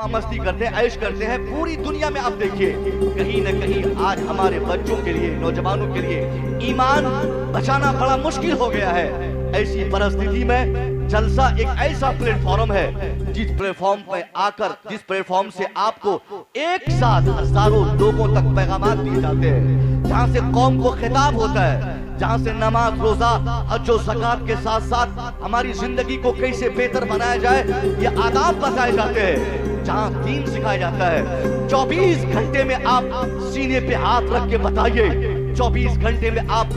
मस्ती करते हैं, ऐश करते हैं। पूरी दुनिया में आप देखिए, कहीं न कहीं आज हमारे बच्चों के लिए, नौजवानों के लिए ईमान बचाना बड़ा मुश्किल हो गया है। ऐसी परिस्थिति में जलसा एक ऐसा प्लेटफॉर्म है जिस प्लेटफॉर्म पे आकर, जिस प्लेटफॉर्म से आपको एक साथ हजारों लोगों तक पैगामात दिए जाते हैं, जहां से कौम को खिताब होता है, जहां से नमाज, रोजा, हज और ज़कात के साथ साथ हमारी जिंदगी को कैसे बेहतर बनाया जाए ये आदाब बताए जाते हैं, जहां दीन सिखाया जाता है। 24 घंटे में आप सीने पे हाथ रख के बताइए, 24 घंटे में आप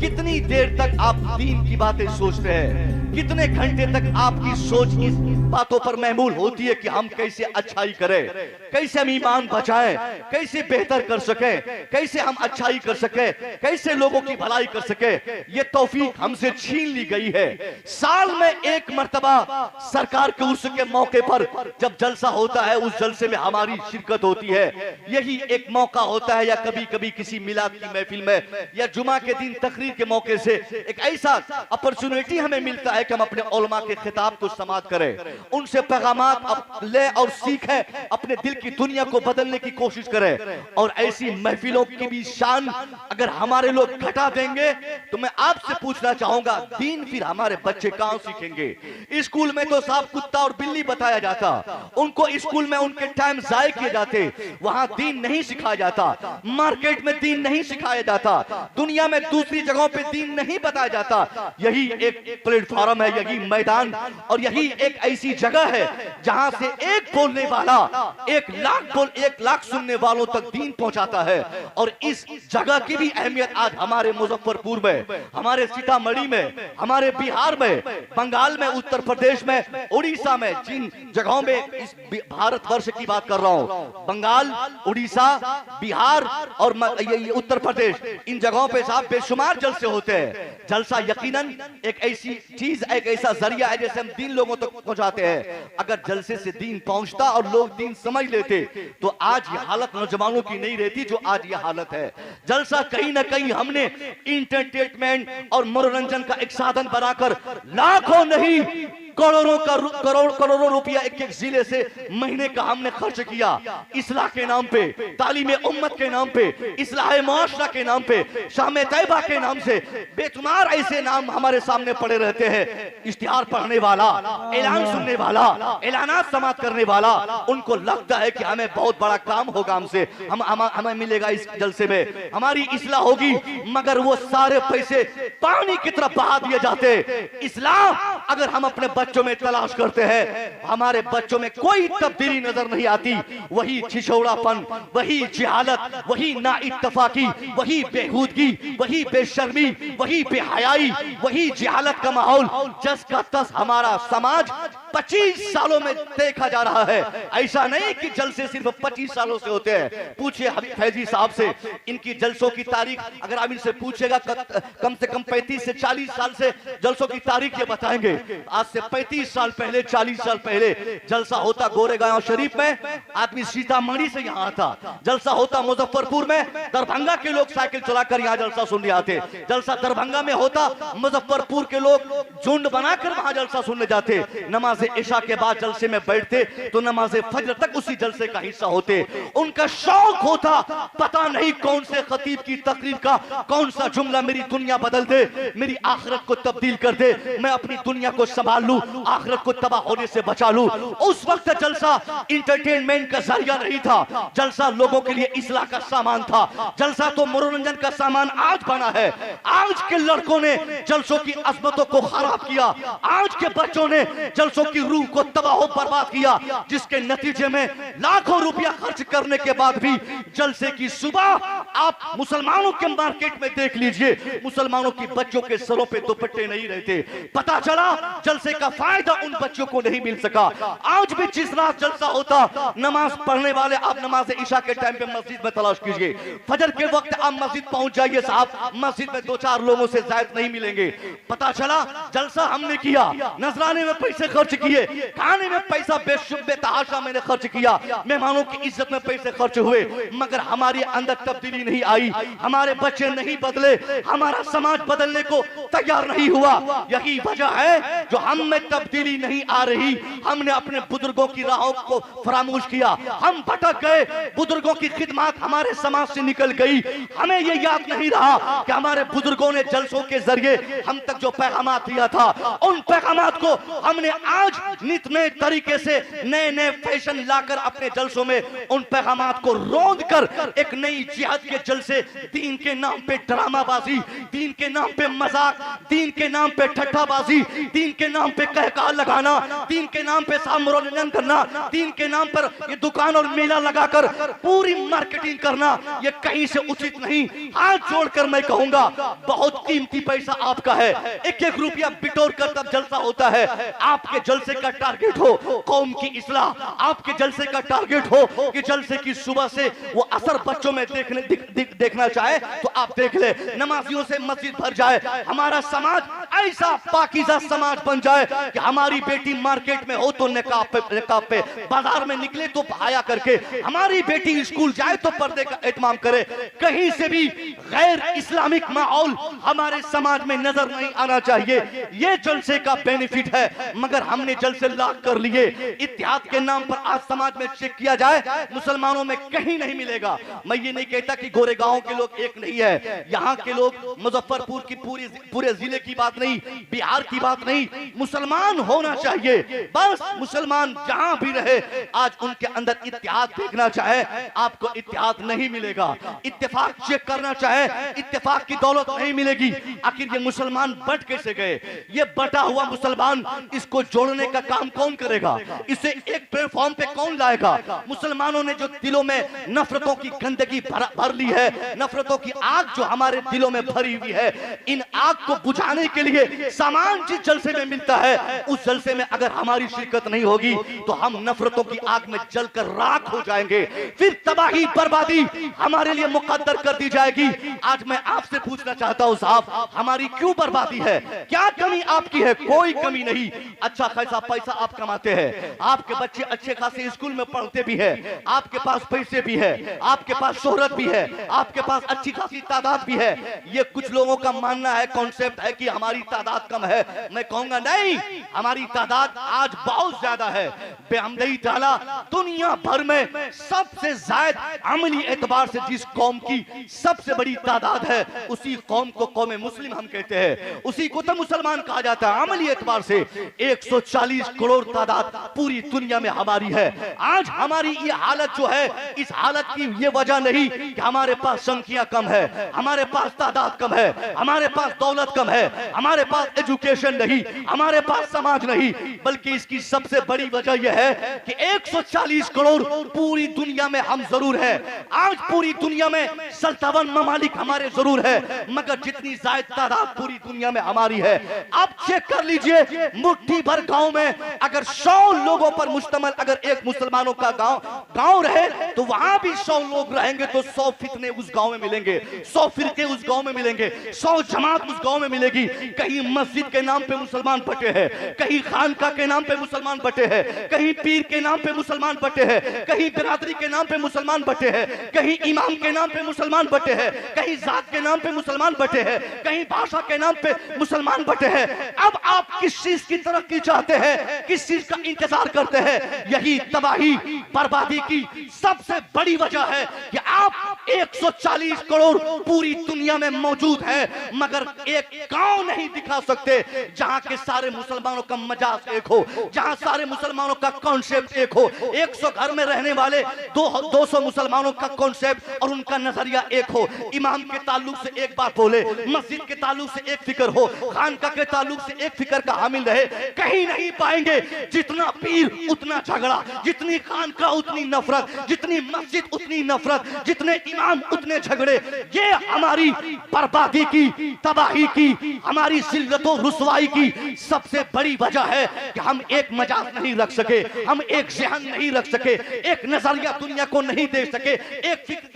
कितनी देर तक आप दीन की बातें सोचते हैं? कितने घंटे तक आपकी सोच इस बातों पर महमूल होती है कि हम कैसे अच्छाई करें, कैसे हम ईमान बचाएं, कैसे बेहतर कर सके, कैसे हम अच्छाई कर सके, कैसे लोगों की भलाई कर सके? ये तौफीक हमसे छीन ली गई है। साल में एक मर्तबा सरकार के उर्स के मौके पर जब जलसा होता है, उस जलसे में हमारी शिरकत होती है। यही एक मौका होता है, या कभी कभी किसी मिलाद की महफिल में या जुमा के दिन तकरीर के मौके से एक ऐसा अपॉर्चुनिटी हमें मिलता है कि हम अपने उलमा के खिताब को समाअत करें, उनसे पैगामात ले और सीखें, अपने दिल की दुनिया को बदलने की कोशिश करें। और ऐसी महफिलों की भी शान अगर हमारे लोग घटा देंगे तो मैं आपसे पूछना चाहूंगा, दीन फिर हमारे बच्चे कहां सीखेंगे? स्कूल में तो साफ कुत्ता और बिल्ली बताया जाता, उनको स्कूल में उनके टाइम जाए किए जाते, वहां दीन नहीं सिखाया जाता। मार्केट में दीन नहीं सिखाया जाता, दुनिया में दूसरी जगहों पे दीन नहीं बताया जाता। यही एक प्लेटफॉर्म है, यही मैदान और यही एक ऐसी जगह है जहां से एक बोलने वाला 1 लाख सुनने वालों तक दीन पहुंचाता है। और इस जगह की भी अहमियत आज हमारे मुजफ्फरपुर में, हमारे सीतामढ़ी में, हमारे बिहार में, बंगाल में, उत्तर प्रदेश में, उड़ीसा में, जिन जगहों में इस भारतवर्ष की बात कर रहा हूं, बंगाल, उड़ीसा, बिहार और उत्तर प्रदेश, इन जगहों पे साहब बेशुमार जलसे होते हैं। जलसा यकीनन एक ऐसी चीज, एक ऐसा जरिया है जैसे हम दीन लोगों तक पहुंचाते हैं। अगर जलसे से दीन पहुंचता और लोग दीन समझ लेते तो आज ये हालत नौजवानों की नहीं रहती जो आज ये हालत है। जलसा कहीं ना कहीं हमने इंटरटेनमेंट और मनोरंजन का एक साधन बनाकर लाखों नहीं करोड़ों रुपया एक जिले से महीने का हमने खर्च किया, इस्लाह के नाम पे, तालीम उम्मत के नाम पे, इस्लाह मुआशरा के नाम पे, शाम तैयबा के नाम से बेशुमार ऐसे नाम हमारे सामने पड़े रहते हैं। इश्तिहार पढ़ने वाला, ऐलान सुनने वाला, ऐलानात समाप्त करने वाला, उनको लगता है कि हमें बहुत बड़ा काम होगा, हमसे हमें मिलेगा इस जलसे में, हमारी इस्लाह होगी, मगर वो सारे पैसे पानी की तरफ बहा दिए जाते। इस्लाह अगर हम अपने बच्चों में तलाश करते हैं, हमारे बच्चों में कोई तब्दीली नजर नहीं आती। वही छिछोड़ापन, वही जहालत, वही नाइत्तफाकी, वही बेहूदगी, वही बेशर्मी, वही बेहयाई, वही जहालत का माहौल जस का तस हमारा समाज 25 सालों में देखा जा रहा है। ऐसा नहीं कि जलसे सिर्फ 25 सालों से होते हैं। पूछिए हबीब फैजी साहब से, इनकी जलसों की तारीख अगर आप इनसे पूछेगा, कम से कम 35 से 40 साल से जलसों की तारीख ये बताएंगे। आज से 35 साल पहले, 40 साल पहले जलसा होता गोरेगांव शरीफ में, आदमी सीतामढ़ी से यहाँ आता। जलसा होता मुजफ्फरपुर में, दरभंगा के लोग साइकिल चलाकर यहाँ जलसा सुनने आते। जलसा दरभंगा में होता, मुजफ्फरपुर के लोग झुंड बनाकर वहां जलसा सुनने जाते। नमाज इशा के बाद जलसे में बैठते तो नमाज फजर तक उसी जलसे का हिस्सा होते। उनका शौक होता, पता नहीं कौन से खतीब की तकरीर का कौन सा जुमला मेरी दुनिया बदल दे, मेरी आखिरत को तब्दील कर दे, मैं अपनी दुनिया को संभाल लूं, आखिरत को तबाह होने से बचा लूं। उस वक्त जलसा इंटरटेनमेंट का जरिया नहीं था, जलसा लोगों के लिए इस्लाह का सामान था। जलसा तो मनोरंजन का सामान आज बना है। आज के लड़कों ने जलसों की अजमतों को खराब किया, आज के बच्चों ने जलसों की रूह को तबाह बर्बाद किया, जिसके नतीजे में लाखों रुपया खर्च करने के बाद भी जलसे की सुबह आप मुसलमानों के मार्केट में देख लीजिए, मुसलमानों की बच्चों के सरों पे दुपट्टे नहीं रहते। पता चला जलसे का फायदा उन बच्चों को नहीं मिल सका। आज भी जिस रात जलसा होता, नमाज पढ़ने वाले आप नमाज इशा के टाइम पे मस्जिद में तलाश कीजिए, फजर के वक्त आप मस्जिद पहुंच जाइए साहब, मस्जिद में 2-4 लोगों से ज्यादा नहीं मिलेंगे। पता चला जलसा हमने किया, नजराने में पैसे खर्च किए, खाने में पैसा बेतहाशा मैंने खर्च किया, मेहमानों की इज्जत में पैसे खर्च हुए, मगर हमारे अंदर तब्दीली नहीं आई, हमारे बच्चे नहीं बदले, हमारा समाज बदलने को तैयार नहीं हुआ। यही वजह है है जो हम में तब्दीली नहीं आ रही। हमने अपने बुजुर्गों की राहों को फरामोश किया, हम भटक गए, बुजुर्गों की खिदमत हमारे समाज से निकल गई। हमें ये याद नहीं रहा कि हमारे बुजुर्गों ने जलसों के जरिए हम तक जो पैगामात दिया था, उन पैगामात को हमने आज नित नए तरीके से नए नए फैशन लाकर अपने जलसों में उन पैगामात को रोंद कर एक नई जिहाद के जलसे, दीन के नाम पे ड्रामाबाजी, दीन के नाम पे मजाक, दीन के नाम पे ठट्ठाबाजी, दीन के नाम पे कहका लगाना, दीन के नाम पे मनोरंजन करना, दीन के नाम पर ये दुकान और मेला लगाकर पूरी मार्केटिंग करना, ये कहीं से उचित नहीं। हाथ जोड़कर मैं कहूंगा, बहुत कीमती पैसा आपका है, एक एक रुपया बिटोर कर तब जलसा होता है। आपके जलसे का टारगेट हो कौम की इस्लाह, आपके जलसे का टारगेट हो कि जलसे की सुबह से वो असर बच्चों में देखना चाहे तो आप देख ले, नमाजियों से मस्जिद भर जाए, हमारा समाज ऐसा पाकीज़ा समाज बन जाए कि हमारी बेटी मार्केट में हो तो निकाब पे, बाजार में निकले तो हाया करके, हमारी बेटी स्कूल जाए तो पर्दे का एहतमाम करे। कहीं से भी गैर इस्लामिक माहौल हमारे समाज में नजर नहीं आना चाहिए। ये जलसे का बेनिफिट है, मगर हमने जलसे लाख कर लिए। इत्तेहाद के नाम पर आज समाज में चेक किया जाए, मुसलमानों में कहीं नहीं मिलेगा। मैं ये नहीं कहता कि गोरेगांव के लोग एक नहीं है, यहाँ के लोग, मुजफ्फरपुर की पूरे जिले की बात नहीं, बिहार की बात नहीं, मुसलमान होना चाहिए। बस मुसलमान जहां भी रहे, आज उनके अंदर इत्तेहाद देखना चाहे, आपको इत्तेहाद नहीं मिलेगा। इत्तेफाक चेक करना चाहे, इत्तेफाक की दौलत नहीं मिलेगी। आखिर ये मुसलमान बट कैसे गए? ये बटा हुआ मुसलमान, इसको जोड़ने का काम कौन करेगा? इसे एक प्लेटफॉर्म पे कौन लाएगा? मुसलमानों ने जो दिलों में नफरतों की गंदगी भर ली है, नफरतों की आग जो हमारे दिलों में भरी हुई है, इन आग को बुझाने के लिए सामान जिस जलसे में मिलता है, उस जलसे में अगर हमारी शिरकत नहीं होगी तो हम नफरतों की आग में जलकर राख हो जाएंगे। फिर तबाही बर्बादी हमारे लिए मुकद्दर कर दी जाएगी। आज मैं आपसे पूछना चाहता हूं साहब, हमारी क्यों बर्बादी है? क्या कमी आपकी है? कोई कमी नहीं। अच्छा खासा पैसा आप कमाते हैं, आपके बच्चे अच्छे खासे स्कूल में पढ़ते भी है, आपके पास पैसे भी है, आपके पास शोहरत भी है, आपके पास अच्छी खासी तादाद भी है। ये कुछ लोगों का मानना है, कॉन्सेप्ट है कि हमारी तादाद कम है। मैं कहूंगा नहीं, हमारी तादाद आज बहुत ज्यादा है। बेहमदई ताला दुनिया भर में सबसे ज्यादा अमली एतबार से जिस कौम की सबसे बड़ी तादाद है, उसी कौम को कौम मुस्लिम हम कहते हैं, उसी को तो मुसलमान कहा जाता है। अमली एतबार से 140 करोड़ तादाद पूरी दुनिया में हमारी है। आज हमारी ये हालत जो है, इस हालत की ये वजह नहीं कि हमारे पास संख्या कम है, हमारे पास तादाद कम है, हमारे पास दौलत कम है, हमारे पास एजुकेशन नहीं, हमारे पास समाज नहीं, बल्कि इसकी सबसे बड़ी वजह यह है कि 140 करोड़ पूरी दुनिया में हम जरूर है। आज पूरी दुनिया में 57 ममालिक हमारे जरूर है, मगर जितनी ज्यादा तादाद पूरी दुनिया में हमारी है। अब चेक कर लीजिए, मुट्ठी भर गांव में अगर 100 लोगों पर मुश्तमिल अगर एक मुसलमानों का गांव रहे, तो वहां भी 100 लोग रहेंगे तो 100 फितने उस गांव में मिलेंगे, 100 फिरके उस गांव में मिलेंगे, 100 जमात उस गांव में मिलेगी। कहीं मस्जिद के नाम पे मुसलमान बटे हैं, कहीं खानका के नाम पे मुसलमान बटे हैं, कहीं पीर के नाम पे मुसलमान बटे हैं, कहीं बिरादरी के नाम पे मुसलमान बटे हैं, कहीं इमाम के नाम पे मुसलमान बटे हैं, कहीं जात के नाम पे मुसलमान बटे हैं, कहीं भाषा के नाम पे मुसलमान बटे हैं। अब आप किस चीज की तरक्की चाहते हैं, किस चीज का इंतजार करते हैं? यही तबाही बर्बादी की सबसे बड़ी वजह है कि आप 140 करोड़ पूरी दुनिया में मौजूद है, मगर एक गांव नहीं दिखा सकते जहां के सारे मुसलमानों का मजाज एक हो, जहां सारे मुसलमानों का कॉन्सेप्ट एक हो। 100 घर में रहने वाले 200 मुसलमानों का कॉन्सेप्ट और उनका नजरिया एक हो। इमाम के ताल्लुक से एक बात बोले, मस्जिद के ताल्लुक से एक फिक्र हो, खानका के ताल्लुक से एक फिक्र का हामिल रहे। कहीं नहीं पाएंगे। जितना पीर उतना झगड़ा, जितनी खानका उतनी नफरत, जितनी मस्जिद उतनी नफरत, जितने इमाम उतने झगड़े। ये हमारी बर्बादी की, तबाही की, हमारी जिल्लतों रुसवाई की सबसे बड़ी वजह है कि हम एक मजाक नहीं रख सके, हम एक ज़हन नहीं रख सके, एक नजरिया दुनिया को नहीं दे सके,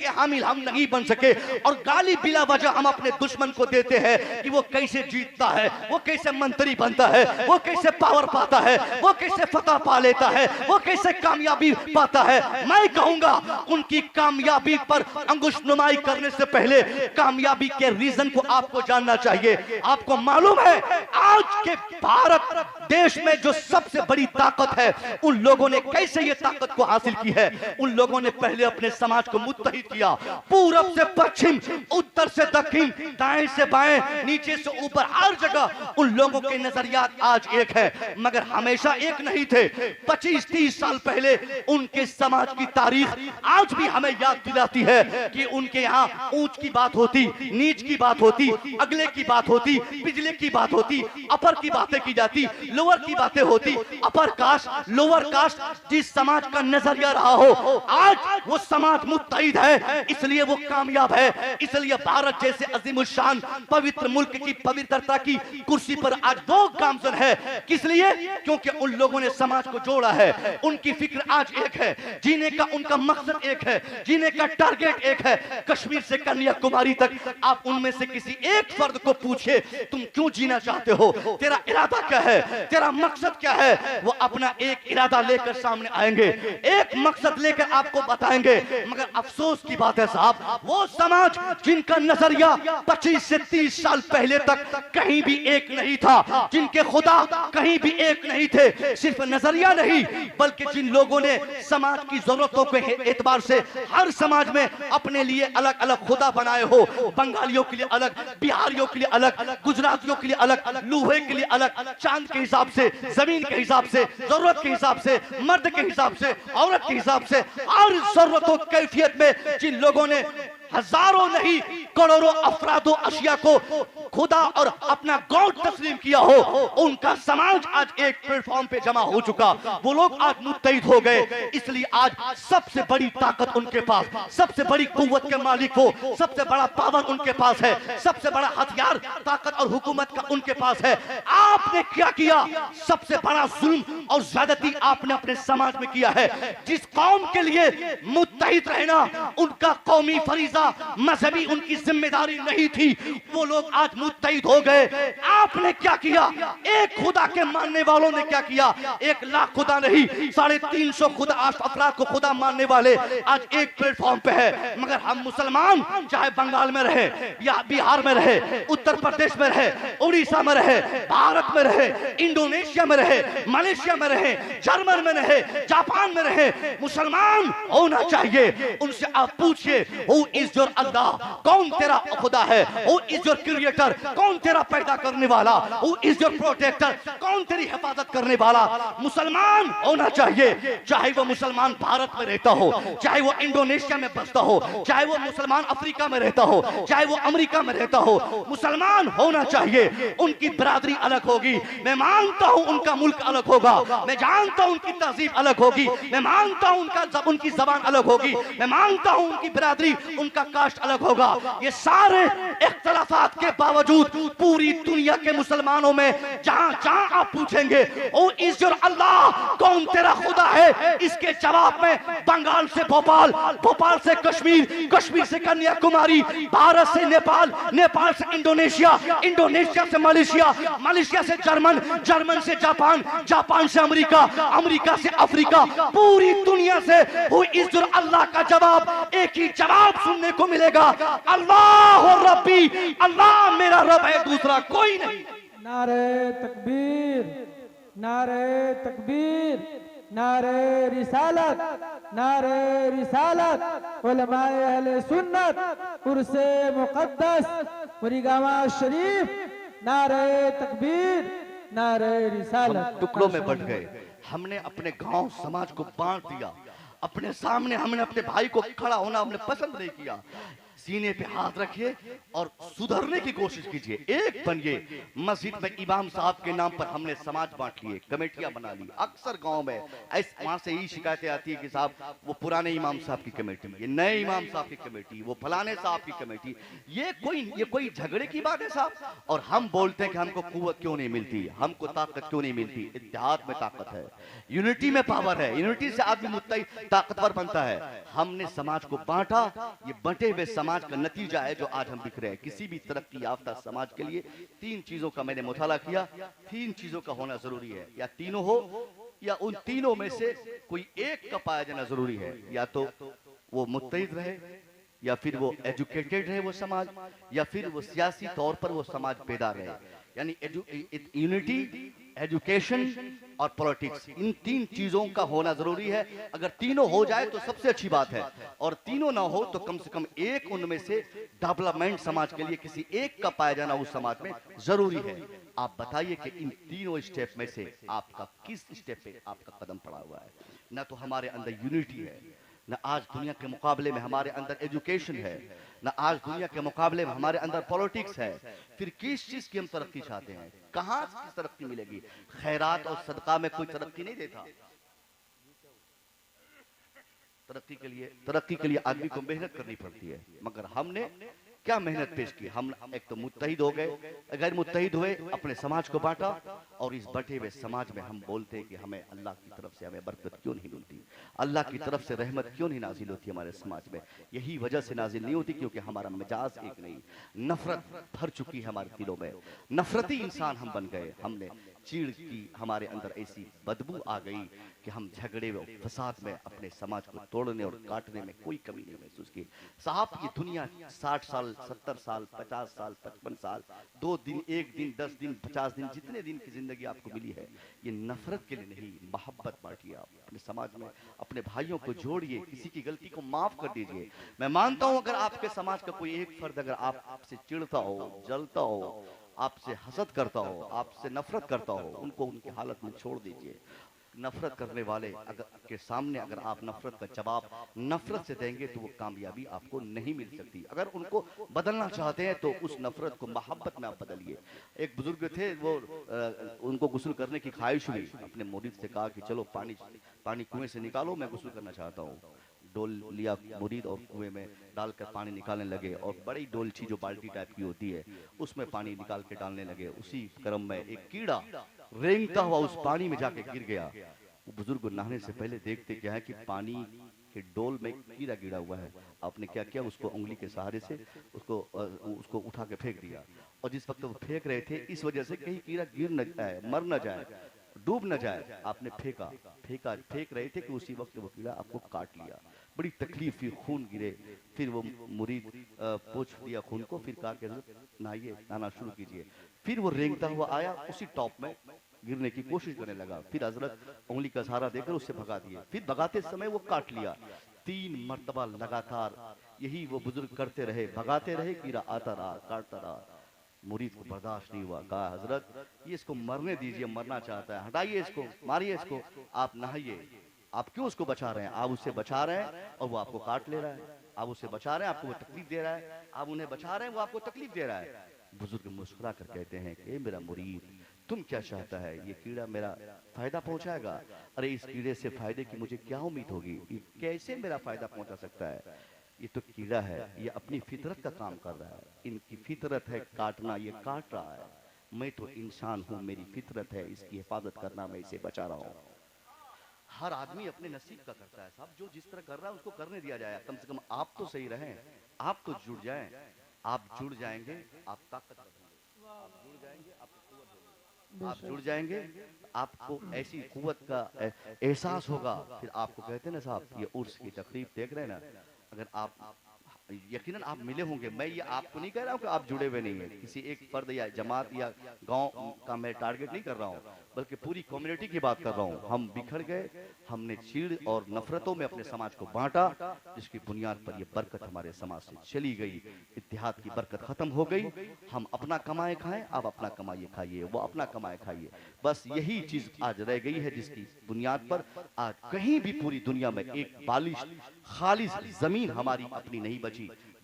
के हामिल हम नहीं बन सके, और गाली बिला वजह हम अपने दुश्मन को देते हैं कि वो कैसे जीतता है, वो कैसे मंत्री बनता है, वो कैसे पावर पाता है, वो कैसे फतह पा लेता है, वो कैसे कामयाबी पाता है। मैं कहूंगा उनकी कामयाबी पर अंगुश नुमाई करने से पहले कामयाबी के रीजन को आपको जानना चाहिए। आपको मालूम है आज के भारत देश में जो सबसे बड़ी ताकत है, उन लोगों ने कैसे ये ताकत को हासिल की है। उन लोगों ने पहले अपने समाज को मुत्तहिद किया, पूरब से पश्चिम, उत्तर से दक्षिण, दाएं से बाएं, नीचे से ऊपर, हर जगह उन लोगों के नजरियात आज एक है, मगर हमेशा एक नहीं थे। 25-30 साल पहले उनके समाज की तारीख आज भी हमें याद दिलाती है कि उनके यहाँ ऊंच की बात होती, नीच की बात होती, अगले की बात होती, पिछले की बात होती, अपर की बातें की जाती, लोअर की बातें होती, अपर कास्ट, लोअर कास्ट, जिस समाज का नजरिया रहा हो, आज वो समाज मुत्तहिद है, इसलिए वो कामयाब है। इसलिए भारत जैसे अजीमुशान पवित्र मुल्क की पवित्रता की कुर्सी पर आज वो गामजन है। किस लिए? क्योंकि उन लोगों ने समाज को जोड़ा है। उनकी फिक्र आज एक है, जीने का उनका मकसद एक है, जीने का टारगेट एक है। कश्मीर से कन्याकुमारी तक आप उनमें से किसी एक फर्द को पूछे तुम क्यों जीना चाहते हो, तेरा इरादा क्या है, तेरा मकसद क्या है, वो अपना एक इरादा लेकर सामने आएंगे, एक मकसद लेकर आपको बताएंगे। मगर अफसोस की बात है साहब, वो समाज जिनका नजरिया 25 से 30 साल पहले तक कहीं भी एक नहीं था, जिनके खुदा कहीं भी एक नहीं थे, सिर्फ नजरिया नहीं बल्कि जिन लोगों ने समाज की जरूरतों के एतबार से हर समाज में अपने लिए अलग अलग खुदा बनाए हो, बंगालियों के लिए अलग, बिहारियों के लिए अलग, गुजरातियों के लिए अलग, लूहे के लिए अलग, चांद के हिसाब से, जमीन के हिसाब से, जरूरत के हिसाब से, मर्द के हिसाब से, औरत के हिसाब से, हर जरूरतों कैफियत में जिन लोगों ने हजारों नहीं करोड़ों अफरादो अशिया को खुदा और अपना गॉड तस्लीम किया हो, उनका समाज आज एक प्लेटफॉर्म पे जमा हो चुका। वो लोग आज मुत्तहिद हो गए। इसलिए आज सबसे बड़ी ताकत उनके पास, सबसे बड़ी कुव्वत के मालिक वो, सबसे बड़ा पावर उनके पास है, सबसे बड़ा हथियार ताकत और हुकूमत का उनके पास है। आपने क्या किया? सबसे बड़ा जुल्म और ज्यादती आपने अपने समाज में किया है। जिस कौम के लिए मुत्तहिद रहना उनका कौमी फरीजा, मजहबी उनकी जिम्मेदारी नहीं थी, वो लोग आज मुत्तहिद हो गए। आपने क्या किया? एक खुदा के मानने वालों ने क्या किया? 1 लाख खुदा नहीं, 350 खुदा अफराद को खुदा मानने वाले आज एक प्लेटफॉर्म पे है। मगर हम मुसलमान चाहे बंगाल में रहे या बिहार में रहे, उत्तर प्रदेश में रहे, उड़ीसा में रहे, भारत में रहे, इंडोनेशिया में रहे, मलेशिया में रहे, जर्मन में रहे, जापान में रहे, मुसलमान होना चाहिए। उनसे आप पूछिए, हु इज योर अल्लाह, कौन तेरा खुदा है? हु इज योर क्रिएटर, कौन तेरा पैदा करने वाला? हु इज योर प्रोटेक्टर, कौन तेरी हिफाजत करने वाला? मुसलमान होना चाहिए। चाहे वो मुसलमान भारत में रहता हो, चाहे वो इंडोनेशिया में बसता हो, चाहे वो मुसलमान अफ्रीका में रहता हो, चाहे वो अमेरिका में रहता हो, मुसलमान होना चाहिए। उनकी बरादरी अलग होगी, मैं मानता हूं उनका मुल्क अलग होगा, मैं जानता हूं उनकी तहजीब अलग होगी, मैं मानता हूं उनकी जबान अलग होगी, मैं मानता हूं उनकी बरादरी, उनका कास्ट अलग होगा। ये सारे इख्तलाफात के बावजूद पूरी दुनिया के मुसलमानों में जहां जहां आप पूछेंगे ओ इज योर अल्लाह, कौन तेरा खुदा है, इसके जवाब में बंगाल से भोपाल, भोपाल से कश्मीर, कश्मीर से कन्याकुमारी, भारत से नेपाल, नेपाल से इंडोनेशिया, इंडोनेशिया से मलेशिया, मलेशिया से जर्मन, जर्मन से जापान, जापान से अमेरिका, अमेरिका से अफ्रीका, पूरी दुनिया से हु इज योर अल्लाह का जवाब, एक ही जवाब सुनने को मिलेगा, अल्लाह रब्बी, अल्लाह मेरा रब है, दूसरा कोई नहीं। नारे तकबीर, नारे तकबीर, नारे रिसालत, नारे रिसालत, उलमाए अहले सुन्नत, उर्से मुकद्दस, मुरीगामा शरीफ, नारे तकबीर, नारे रिसालत। टुकड़ों में बंट गए, हमने अपने गांव समाज को बांट दिया, अपने सामने हमने अपने भाई को खड़ा होना हमने पसंद नहीं किया। सीने पे हाथ रखिए और सुधरने की कोशिश कीजिए, एक बनिए। मस्जिद में इमाम साहब के नाम पर हमने समाज बांट लिए, कमेटियां बना ली। अक्सर गांव में वहां से ही शिकायतें आती है कि साहब वो पुराने इमाम साहब की कमेटी, ये नए इमाम साहब की कमेटी, वो फलाने साहब की कमेटी। ये कोई झगड़े की बात है साहब? और हम बोलते हैं कि हमको कुव्वत क्यों नहीं मिलती, हमको ताकत क्यों नहीं मिलती? इत्तेहाद में ताकत है, यूनिटी में पावर है, यूनिटी से आदमी मुत्तहिद ताकतवर बनता है। हमने समाज को बांटा, ये बंटे हुए समाज का नतीजा है जो आज हम दिख रहे हैं। किसी भी तरक्की याफ्ता समाज के लिए तीन चीजों का मैंने मुताला किया, तीन चीजों का होना जरूरी है, या तीनों हो या उन तीनों में से कोई एक का पाया जाना जरूरी है। या तो वो मुत्तहिद रहे, या फिर वो एजुकेटेड रहे वो समाज, या फिर वो सियासी तौर पर वो समाज बेदार रहे। यानी यूनिटी, एजुकेशन और पॉलिटिक्स, इन तीन चीजों का होना जरूरी है। अगर तीनों हो जाए तो सबसे अच्छी बात है, और तीनों ना हो तो कम से कम एक उनमें से डेवलपमेंट समाज के लिए किसी एक का पाया जाना उस समाज में जरूरी है। आप बताइए कि इन तीनों स्टेप में से आपका किस स्टेप पे आपका कदम पड़ा हुआ है? ना तो हमारे अंदर यूनिटी है, न आज दुनिया के मुकाबले में हमारे अंदर एजुकेशन है, न आज दुनिया के मुकाबले में हमारे अंदर पॉलिटिक्स है। फिर किस चीज की हम तरक्की चाहते हैं? कहां से तरक्की मिलेगी? खैरात और सदका में कोई तरक्की नहीं देता। तरक्की के लिए आदमी को मेहनत करनी पड़ती है, मगर हमने क्या मेहनत पेश की? हम एक तो मुत्तहिद हो गए, गैर मुत्तहिद हुए, अपने समाज को बांटा, और इस बटे हुए समाज में हम बोलते हैं कि हमें अल्लाह की तरफ से हमें बरकत क्यों नहीं मिलती, अल्लाह की तरफ से रहमत क्यों नहीं नाजिल होती हमारे समाज में? यही वजह से नाजिल नहीं होती क्योंकि हमारा मिजाज एक नहीं, नफरत भर चुकी है हमारे दिलों में, नफरती इंसान हम बन गए। हमने चीड़ की, हमारे अंदर ऐसी बदबू आ गई कि हम झगड़े व फसाद में अपने समाज को तोड़ने और काटने में कोई कमी नहीं महसूस की। साहब ये दुनिया 60 साल, 70 साल, 50 साल, 55 साल, 2 दिन, 1 दिन, 10 दिन, 50 दिन, जितने दिन की जिंदगी आपको मिली है, ये नफरत के लिए नहीं, मोहब्बत बांटिए। आप अपने समाज में अपने भाइयों को जोड़िए, किसी की गलती को माफ कर दीजिए। मैं मानता हूं अगर आपके समाज का कोई एक फर्द अगर आपसे चिढ़ता हो, जलता हो, आपसे हसद करता हो, आपसे नफरत करता हो, उनको उनकी हालत में छोड़ दीजिए। नफरत करने वाले अगर के सामने अगर आप नफरत का जवाब नफरत से देंगे तो वो कामयाबी आपको नहीं मिल सकती। अगर उनको बदलना चाहते हैं तो उस नफरत को मोहब्बत में आप बदलिए। एक बुजुर्ग थे, वो उनको गुस्ल करने की ख्वाहिश हुई, अपने मुरीद से कहा कि चलो पानी कुएं से निकालो, मैं गुस्ल करना चाहता हूँ। डोल लिया मुरीद और कुएं में डालकर पानी निकालने लगे, और बड़ी डोलची जो बाल्टी टाइप की होती है उसमें पानी निकाल के डालने लगे। उसी क्रम में एक कीड़ा रेंगता हुआ उस पानी में जाके गिर गया। वो बुजुर्ग नहाने से पहले देखते क्या है कि पानी के डोल में कीड़ा गिरा हुआ है। आपने क्या किया, उसको उंगली के सहारे से उसको उठा के फेंक दिया। और जिस वक्त वो फेंक रहे थे, इस वजह से कहीं कीड़ा गिर न जाए, मर न जाए, डूब न जाए, आपने फेंक रहे थे कि उसी वक्त वो कीड़ा आपको काट लिया। बड़ी तकलीफ हुई, खून गिरे। फिर वो मुरीद पोंछ दिया खून को, फिर कहा कि नहाइए, नहाना शुरू कीजिए। फिर वो रेंगता हुआ आया, उसी टॉप में गिरने की कोशिश करने लगा। फिर हजरत उंगली का सहारा देकर उससे भगा दिए। फिर भगाते समय वो काट लिया। 3 मर्तबा लगातार यही वो बुजुर्ग करते रहे, भगाते रहे, कीड़ा आता रहा, काटता रहा। मुरीद को बर्दाश्त नहीं हुआ, कहा हजरत ये इसको मरने दीजिए, मरना चाहता है, हटाइए इसको, मारिए इसको, आप नहाइए। आप क्यों उसको बचा रहे हैं? आप उससे बचा रहे हैं और वो आपको काट ले रहा है। आप उससे बचा रहे हैं, आपको वो तकलीफ दे रहा है। आप उन्हें बचा रहे हैं, वो आपको तकलीफ दे रहा है। बुजुर्ग मुस्कुरा कर कहते हैं कि मेरा मुरीद, तुम क्या चाहता है? ये कीड़ा मेरा फायदा पहुंचाएगा? अरे इस कीड़े से फायदे की मुझे क्या उम्मीद होगी? ये कैसे मेरा फायदा पहुंचा सकता है? ये तो कीड़ा है, ये अपनी फितरत का काम कर रहा है। इनकी फितरत है काटना, ये काट रहा है। मैं तो इंसान हूं, मेरी फितरत है इसकी हिफाजत करना, मैं इसे बचा रहा हूं। हर आदमी अपने नसीब का करता है साहब, जो जिस तरह कर रहा है उसको करने दिया जाए। कम से कम आप तो सही रहें, आप तो जुड़ जाएं। आप जुड़ जाएंगे, आप ताकत बनेंगे। आप जुड़ जाएंगे, आपको कुव्वत होगी। आप जुड़ जाएंगे, आपको ऐसी कुव्वत का एहसास होगा। फिर आपको कहते हैं ना साहब, ये उर्स की तकरीब देख रहे हैं ना, अगर आप यकीनन आप मिले होंगे। मैं ये आपको नहीं कह रहा हूँ कि आप जुड़े हुए नहीं है, किसी एक फर्द या जमात या गांव का मैं टारगेट नहीं कर रहा हूँ, बल्कि पूरी कम्युनिटी की बात कर रहा हूँ। हम बिखर गए, हमने चीड़ और नफरतों में अपने समाज को बांटा, जिसकी बुनियाद पर ये बरकत हमारे समाज से चली गई। इत्तेहाद की बरकत खत्म हो गई। हम अपना कमाए खाएं, आप अपना कमाइए खाइए, वो अपना कमाए खाइए। बस यही चीज आज रह गई है, जिसकी बुनियाद पर आज कहीं भी पूरी दुनिया में एक बालिश खालिस जमीन हमारी अपनी नहीं बची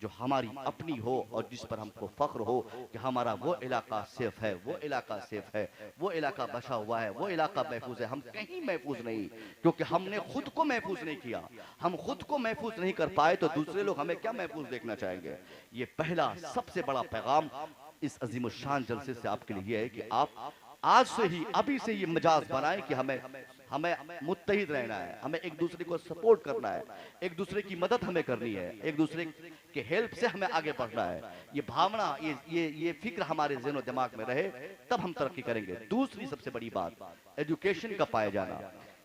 जो हमारी अपनी हो और जिस पर हमको फख्र हो कि हमारा वो इलाका सेफ है, वो इलाका सेफ है, वो इलाका बचा हुआ है, वो इलाका महफूज है। हम कहीं महफूज नहीं, क्योंकि हमने खुद को महफूज नहीं किया। हम खुद को महफूज नहीं कर पाए तो दूसरे लोग हमें क्या महफूज देखना चाहेंगे। ये पहला सबसे बड़ा पैगाम इस अजीम शान जलसे से आपके लिए है कि आप आज से ही, अभी से ये मिजाज बनाए कि हमें मुत्तहिद रहना है, हमें एक दूसरे को सपोर्ट करना है, एक दूसरे की मदद हमें करनी है, एक दूसरे के हेल्प से हमें आगे बढ़ना है। ये भावना, ये फिक्र हमारे ज़हन और दिमाग में रहे, तब हम तरक्की करेंगे। दूसरी सबसे बड़ी बात, एजुकेशन का पाया जाना।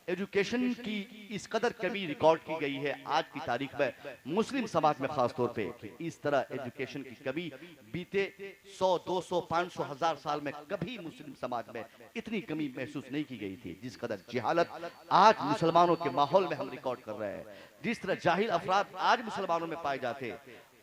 एजुकेशन की इस कदर कमी रिकॉर्ड की गई है आज की तारीख में, मुस्लिम समाज में खास तौर पे, कि इस तरह एजुकेशन की कमी बीते 100, 200, 500, 1000 साल में कभी मुस्लिम समाज में इतनी कमी महसूस नहीं की गई थी। जिस कदर जहालत आज मुसलमानों के माहौल में हम रिकॉर्ड कर रहे हैं, जिस तरह जाहिल अफराद आज मुसलमानों में पाए जाते,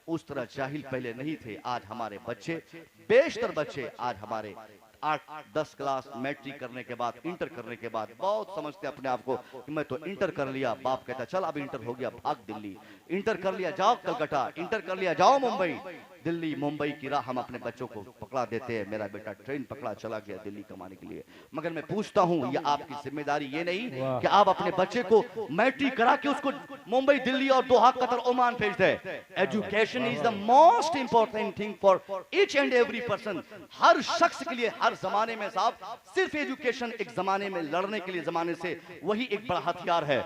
उस तरह जाहिल पहले नहीं थे। आज हमारे बच्चे, बेशतर बच्चे आज हमारे 8-10 क्लास मैट्रिक करने के बाद, इंटर करने के बाद बहुत समझते अपने आप को कि मैं तो इंटर कर लिया। बाप कहता चल अब इंटर हो गया, भाग दिल्ली। इंटर कर लिया, जाओ कलकत्ता। इंटर कर लिया, जाओ मुंबई। दिल्ली मुंबई की राह हम अपने बच्चों को पकड़ा देते हैं। मेरा बेटा ट्रेन पकड़ा चला गया दिल्ली कमाने के लिए। मगर मैं पूछता हूँ, ये आपकी जिम्मेदारी ये नहीं कि आप अपने बच्चे को मैट्रिक करा के उसको मुंबई, दिल्ली और दोहा, कतर, ओमान भेज दें। Education is the most important thing for each and every person. हर शख्स के लिए, हर जमाने में साहब, सिर्फ एजुकेशन एक जमाने में लड़ने के लिए, जमाने से वही एक बड़ा हथियार है।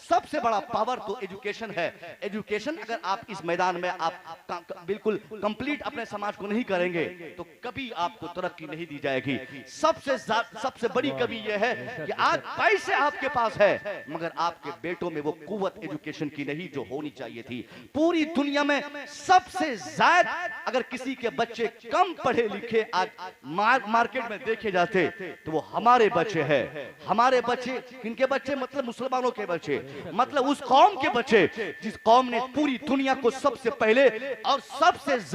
सबसे बड़ा पावर तो एजुकेशन है। एजुकेशन अगर आप इस मैदान में आप बिल्कुल कंप्लीट अपने समाज को नहीं करेंगे तो कभी आपको तरक्की नहीं दी जाएगी। सबसे बड़ी कमी यह है कि आज पैसे आपके पास है, मगर आपके बेटों में वो कुव्वत एजुकेशन की नहीं जो होनी चाहिए थी। पूरी दुनिया में सबसे ज्यादा अगर किसी के बच्चे कम पढ़े लिखे आज मार्केट में देखे जाते तो वो हमारे बच्चे हैं। हमारे बच्चे, किनके बच्चे? मतलब मुसलमानों के बच्चे, मतलब उस कौम के बच्चे जिस कौम ने पूरी दुनिया को सबसे पहले और सबसे ज्यादा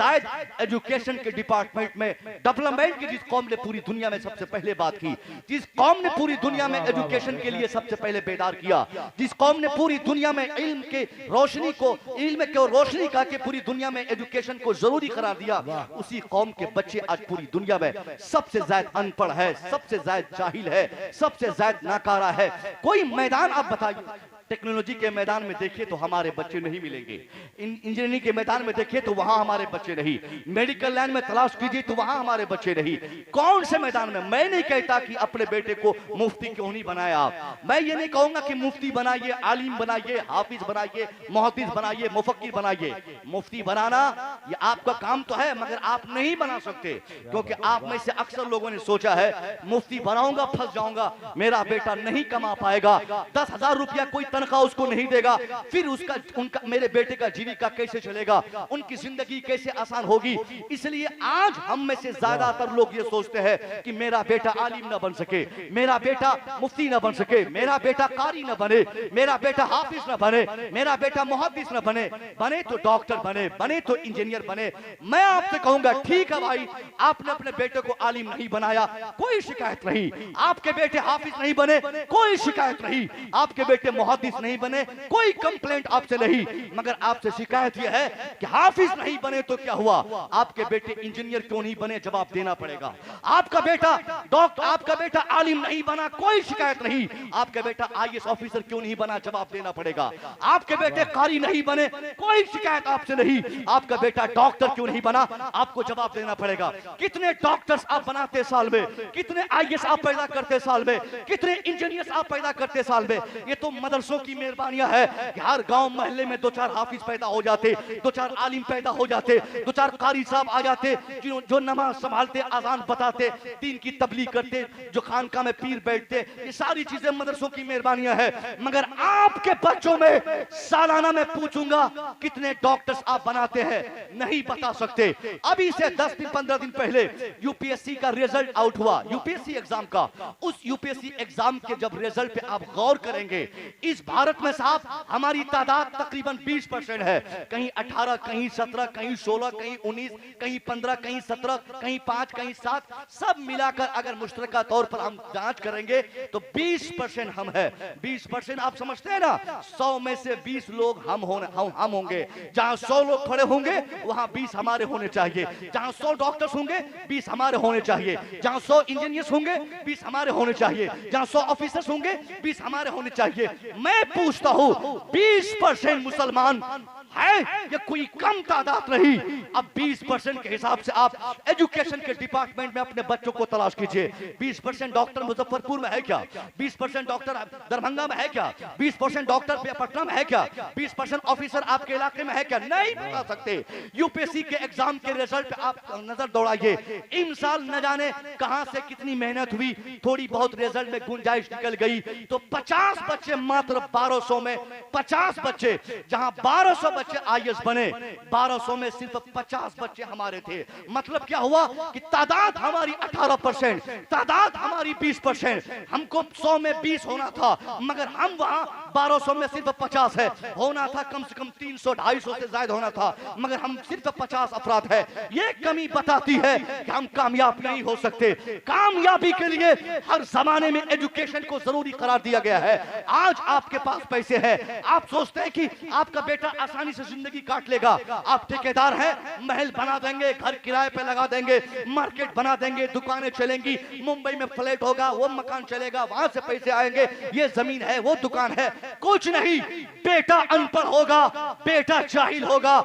एजुकेशन के डिपार्टमेंट में डेवलपमेंट की, जिस कौम ने पूरी दुनिया में सबसे पहले बात की, जिस कौम ने पूरी दुनिया में एजुकेशन के लिए सबसे पहले बेदार किया, जिस कौम ने पूरी दुनिया में इल्म के रोशनी को, इल्म के रोशनी का के पूरी दुनिया में एजुकेशन को जरूरी करार दिया, उसी कौम के बच्चे आज पूरी दुनिया में सबसे ज्यादा अनपढ़ है, सबसे ज्यादा जाहिल है, सबसे ज्यादा नाकारा है। कोई मैदान आप बताइए, टेक्नोलॉजी के मैदान में देखिए तो हमारे बच्चे नहीं मिलेंगे, इंजीनियरिंग के मैदान में देखिए तो वहां हमारे बच्चे नहीं, मेडिकल लाइन में तलाश कीजिए तो वहां हमारे बच्चे नहीं। कौन से मैदान में? मैं नहीं कहता कि अपने बेटे को मुफ्ती क्यों नहीं बनाया आप, मैं ये नहीं कहूंगा कि मुफ्ती बनाइए, आलिम बनाइए, हाफिज बनाइए, मुहद्दिस बनाइए, मुफक्किर बनाइए। मुफ्ती बनाना ये आपका काम तो है, मगर आप नहीं बना सकते, क्योंकि आप में से अक्सर लोगों ने सोचा है मुफ्ती बनाऊंगा फंस जाऊंगा, मेरा बेटा नहीं कमा पाएगा, 10,000 रुपया कोई तनख्वाह उसको नहीं देगा, फिर उनका मेरे बेटे का जीविका कैसे चलेगा, उनकी जिंदगी कैसे आसान होगी। इसलिए आज हम में से ज्यादातर लोग ये सोचते हैं कि मेरा बेटा आलिम ना बन सके, मेरा बेटा मुफ्ती ना बन सके, मेरा बेटा कारी ना बने, मेरा बेटा हाफिज ना बने, मेरा बेटा मुहद्दिस ना बने, बने तो डॉक्टर बने, बने तो इंजीनियर बने। मैं आपसे कहूंगा ठीक है भाई, आपने अपने बेटे को आलिम नहीं बनाया, कोई शिकायत नहीं। आपके बेटे हाफिज नहीं बने, कोई शिकायत नहीं। आपके बेटे मुहद्दिस नहीं बने, कोई कंप्लेंट आपसे नहीं, मगर आपसे शिकायत यह है कि हाफिज नहीं बने तो क्या हुआ, आपके बेटे इंजीनियर क्यों नहीं बने, जवाब देना पड़ेगा। आपका बेटा डॉक्टर, आपका बेटा आलिम नहीं बना, कोई शिकायत नहीं। आपका बेटा आईएएस ऑफिसर क्यों नहीं बना, जवाब देना पड़ेगा। आपके बेटे कारी नहीं बने, कोई शिकायत आपसे नहीं। आपका बेटा डॉक्टर क्यों नहीं बना, आपको जवाब देना पड़ेगा। कितने डॉक्टर्स आप बनाते साल में, कितने आईएएस आप पैदा करते साल में, कितने इंजीनियर्स आप पैदा करते साल में। ये तो मदरसों की मेहरबानियां है कि हर गांव मोहल्ले में 2-4 हाफिज पैदा हो जाते, 2-4 आलिम पैदा हो जाते, 2-4 कारी साहब आ जाते जो नमाज संभालते, अजान बताते, दीन की तबलीग करते, जो खानका में पीर बैठते। ये सारी चीजें मदरसों की मेहरबानियां है। मगर आपके बच्चों में सालाना में पूछूंगा कितने डॉक्टर्स आप बनाते हैं, नहीं बता सकते। अभी से 10 दिन 15 दिन पहले यूपीएससी का रिजल्ट आउट हुआ, यूपीएससी एग्जाम का। उस यूपीएससी एग्जाम के जब रिजल्ट पे आप गौर करेंगे, इस भारत में साहब हमारी तादाद तकरीबन 20% है, कहीं 18, कहीं 17, कहीं 16, कहीं 19, कहीं 15, कहीं 17, कहीं 5, कहीं 7, सब मिलाकर अगर मुश्तरका तौर पर हम जांच करेंगे तो 20% हम है। 20% आप समझते हैं ना, 100 में से 20 लोग हम होंगे होंगे। जहां 100 लोग खड़े होंगे वहां 20 हमारे होने चाहिए। जहां 100 डॉक्टर्स होंगे 20 हमारे होने चाहिए। जहां 100 इंजीनियर्स होंगे 20 हमारे होने चाहिए। जहां 100 ऑफिसर्स होंगे 20 हमारे होने चाहिए। मैं पूछता हूं 20% मुसलमान है, ये कोई कम तादाद नहीं। अब 20% के हिसाब से आप एजुकेशन के डिपार्टमेंट में अपने बच्चों को तलाश कीजिए। 20% डॉक्टर मुजफ्फरपुर में है क्या? 20% डॉक्टर दरभंगा में है क्या? 20% डॉक्टर पटना में है क्या? 20% ऑफिसर आपके इलाके में है क्या? नहीं बता सकते। यूपीएससी के एग्जाम के रिजल्ट पे आप नजर दौड़ाइए। इन साल न जाने कहां से कितनी मेहनत हुई, थोड़ी बहुत रिजल्ट में गुंजाइश निकल गई तो 50 बच्चे मात्र 1200 में 50 बच्चे, जहां 1200 बच्चे आईएएस बने, 1200 में सिर्फ 50 बच्चे हमारे थे। मतलब क्या हुआ कि तादाद हमारी 18%, तादाद हमारी 20%। हमको 100 में 20 होना था मगर हम वहां 1200 में सिर्फ 50 है। होना था कम से कम 300-250 से ज्यादा होना था मगर हम सिर्फ 50 अफराद है। ये कमी बताती है कि हम कामयाब नहीं हो सकते। कामयाबी के लिए हर जमाने में एजुकेशन को जरूरी करार दिया गया है। आज आपके पास पैसे हैं, आप सोचते हैं कि आपका बेटा आसानी से जिंदगी काट लेगा। आप ठेकेदार हैं, महल बना देंगे, घर किराए पे लगा देंगे, मार्केट बना देंगे, दुकानें चलेंगी, मुंबई में फ्लैट होगा, वो मकान चलेगा, वहां से पैसे आएंगे, ये जमीन है, वो दुकान है। कुछ नहीं, बेटा अनपढ़ होगा, बेटा जाहिल होगा।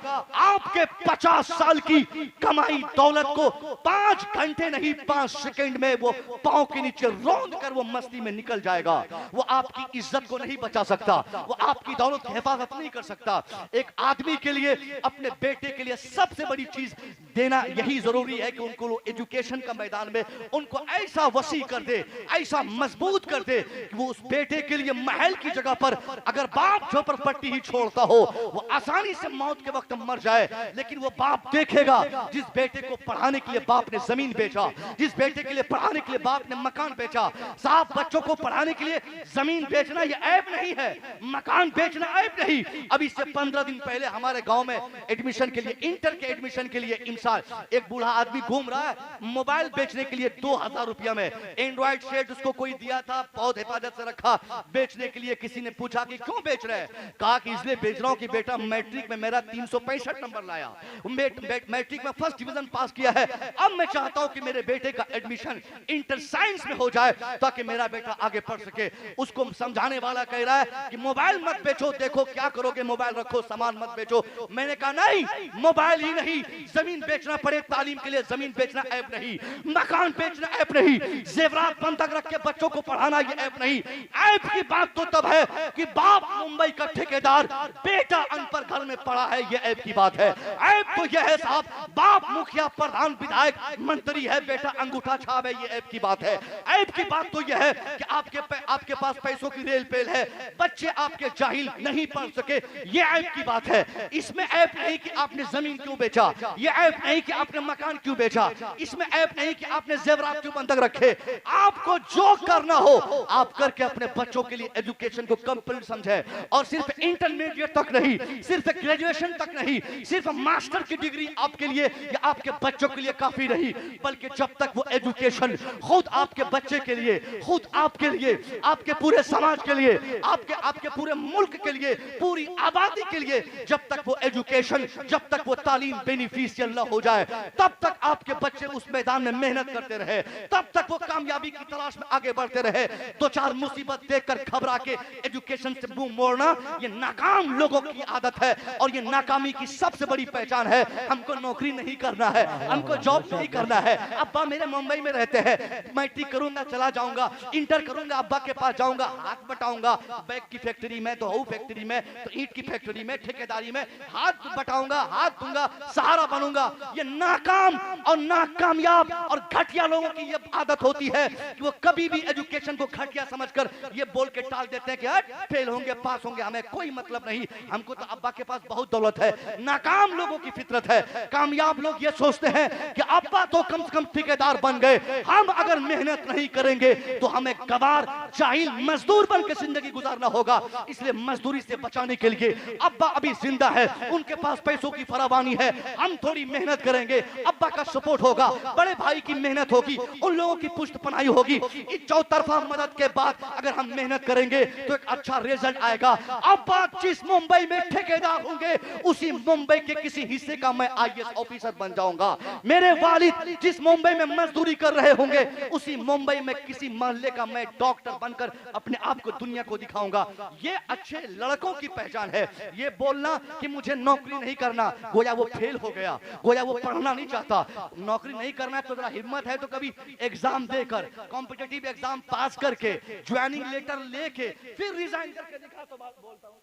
आपके 50 साल की कमाई दौलत को 5 घंटे नहीं 5 सेकंड में वो पांव के नीचे रौंद कर वो मस्ती में निकल जाएगा। वो आपकी इज्जत को नहीं बचा सकता, वो आपकी दौलत की हिफाजत नहीं कर सकता। एक आदमी के लिए, अपने बेटे के लिए सबसे बड़ी चीज देना यही जरूरी है कि उनको एजुकेशन का मैदान में उनको ऐसा वसी कर दे, ऐसा मजबूत कर दे कि वो उस बेटे के लिए महल की जगह पर अगर बाप झोपड़पट्टी ही छोड़ता हो, वो आसानी से मौत के वक्त मर जाए, लेकिन वो बाप देखेगा जिस बेटे को पढ़ाने के लिए बाप ने जमीन बेचा, जिस बेटे के लिए पढ़ाने के लिए बाप ने मकान बेचा। साहब, बच्चों को पढ़ाने के लिए जमीन बेचना ये ऐब नहीं है, मकान बेचना ऐब नहीं। अभी से 15 दिन पहले हमारे गांव में एडमिशन के लिए, इंटर के एडमिशन के लिए इंसान, एक बूढ़ा आदमी घूम रहा है मोबाइल बेचने के लिए 2000 रुपया में। एंड्रॉइड सेट उसको कोई दिया था, बहुत हिफाजत से रखा, बेचने के लिए किसी ने पूछा कि क्यों बेच रहे हैं? कहा कि इसलिए बेच रहा हूं कि बेटा मैट्रिक में मेरा 365 नंबर लाया, मैट्रिक में फर्स्ट डिवीजन पास किया है। अब मैं चाहता हूं कि मेरे बेटे का एडमिशन इंटर साइंस में हो जाए ताकि मेरा बेटा आगे पढ़ सके। उसको समझाने वाला कह रहा है कि मोबाइल मत बेचो, देखो क्या करोगे, मोबाइल रखो, सामान मत बेचो। मैंने कहा नहीं, मोबाइल ही नहीं, जमीन बेचना पड़े तालीम के लिए जमीन बेचना ऐब नहीं, मकान बेचना ऐब नहीं, जेवरात बंधक रख के बच्चों को पढ़ाना ये ऐब नहीं। ऐब की बात तो तब है कि बाप मुंबई का ठेकेदार, बेटा अनपढ़ घर में पड़ा है, ये ऐब की बात है। ऐब तो यह है साहब, बाप मुखिया, प्रधान, विधायक, मंत्री है, बेटा अंगूठा छाप है, ये ऐब की बात है। ऐब की बात तो यह है कि आपके पास पैसों की रेल पेल है, बच्चे आपके जाहिल नहीं पढ़ सके, ये ऐब की बात है। इसमें ऐब नहीं कि आपने जमीन क्यों बेचा, ये ऐब नहीं कि आपने मकान क्यों बेचा, इसमें ऐब नहीं कि आपने जेवरात क्यों बंधक रखे। आपको जो करना हो आप करके अपने बच्चों के लिए एजुकेशन को कंप्लीट समझे, और सिर्फ इंटरमीडिएट तक नहीं, सिर्फ ग्रेजुएशन तक नहीं, सिर्फ मास्टर की डिग्री आपके लिए या आपके बच्चों के लिए काफी नहीं, बल्कि जब तक वो एजुकेशन खुद आपके बच्चे के लिए, खुद आपके लिए, आपके पूरे समाज के लिए, आपके पूरे मुल्क के लिए, पूरी आबादी के लिए, जब तक वो एजुकेशन, जब तक वो तालीम बेनिफिशियल न हो जाए, तब तक आपके बच्चे उस मैदान में मेहनत करते रहे, तब तक वो कामयाबी की तलाश में आगे बढ़ते रहे। दो चार मुसीबत देखकर घबरा के एजुकेशन से मुंह मोड़ना ये नाकाम लोगों की आदत है, और ये नाकामी की सबसे बड़ी पहचान है। हमको नौकरी नहीं करना है, हमको जॉब नहीं करना है। अब्बा मेरे मुंबई में रहते हैं, मैट्रिक करूंगा चला जाऊंगा, इंटर करूंगा अब्बा के पास जाऊंगा, हाथ बटाऊंगा, बैग की फैक्ट्री में तो हूँ, फैक्ट्री में तो ईंट की फैक्ट्री में, ठेकेदारी में हाथ बटाऊंगा, हाथ दूंगा, सहारा बनूंगा। ये नाकाम और नाकामयाब और घटिया लोगों की ये आदत होती है कि वो कभी भी एजुकेशन को घटिया समझकर ये बोल के टाल देते हैं कि फेल होंगे, पास होंगे, हमें कोई मतलब नहीं, हमको तो अब्बा के पास बहुत दौलत है। नाकाम लोगों की फितरत है। कामयाब लोग ये सोचते हैं कि अब्बा तो कम से कम ठेकेदार बन गए, हम अगर मेहनत नहीं करेंगे तो हमें गवार जाहिल मजदूर बनकर जिंदगी गुजारना होगा। इसलिए मजदूरी से बचाने के लिए अब्बा अभी जिंदा है, उनके पास पैसों की फरावानी है, हम थोड़ी मेहनत करेंगे, अब्बा का सपोर्ट होगा, बड़े भाई की मेहनत होगी, उन लोगों की पुष्ट पनाही होगी। इस चौतरफा मदद के बाद अगर हम मेहनत करेंगे तो एक अच्छा रिजल्ट आएगा। अब्बा जिस मुंबई में ठेकेदार होंगे उसी मुंबई के किसी हिस्से का मैं आईएएस ऑफिसर बन जाऊंगा। मेरे वालिद जिस मुंबई में मजदूरी कर रहे होंगे उसी मुंबई में किसी मोहल्ले का मैं डॉक्टर बनकर अपने आप को दुनिया को दिखाऊंगा। ये अच्छे लड़कों की पहचान है। ये बोलना कि मुझे नौकरी नहीं करना, गोया वो फेल हो गया, गोया वो पढ़ना नहीं चाहता। नौकरी नहीं करना है तो जरा हिम्मत है तो कभी एग्जाम देकर, कॉम्पिटिटिव एग्जाम पास करके, ज्वाइनिंग लेटर लेके फिर रिजाइन करके दिखा तो बात बोलता हूं।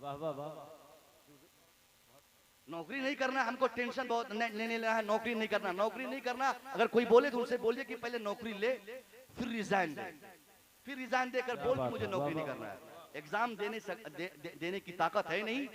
वाह वाह वाह। नौकरी नहीं करना, हमको टेंशन बहुत लेने लेना है, नौकरी नहीं करना, नौकरी नहीं करना। अगर कोई बोले तो उनसे बोलिए कि पहले नौकरी ले फिर रिजाइन दे, फिर रिजाइन देकर बोल कि मुझे नौकरी नहीं करना है। एग्जाम देने की ताकत है नहीं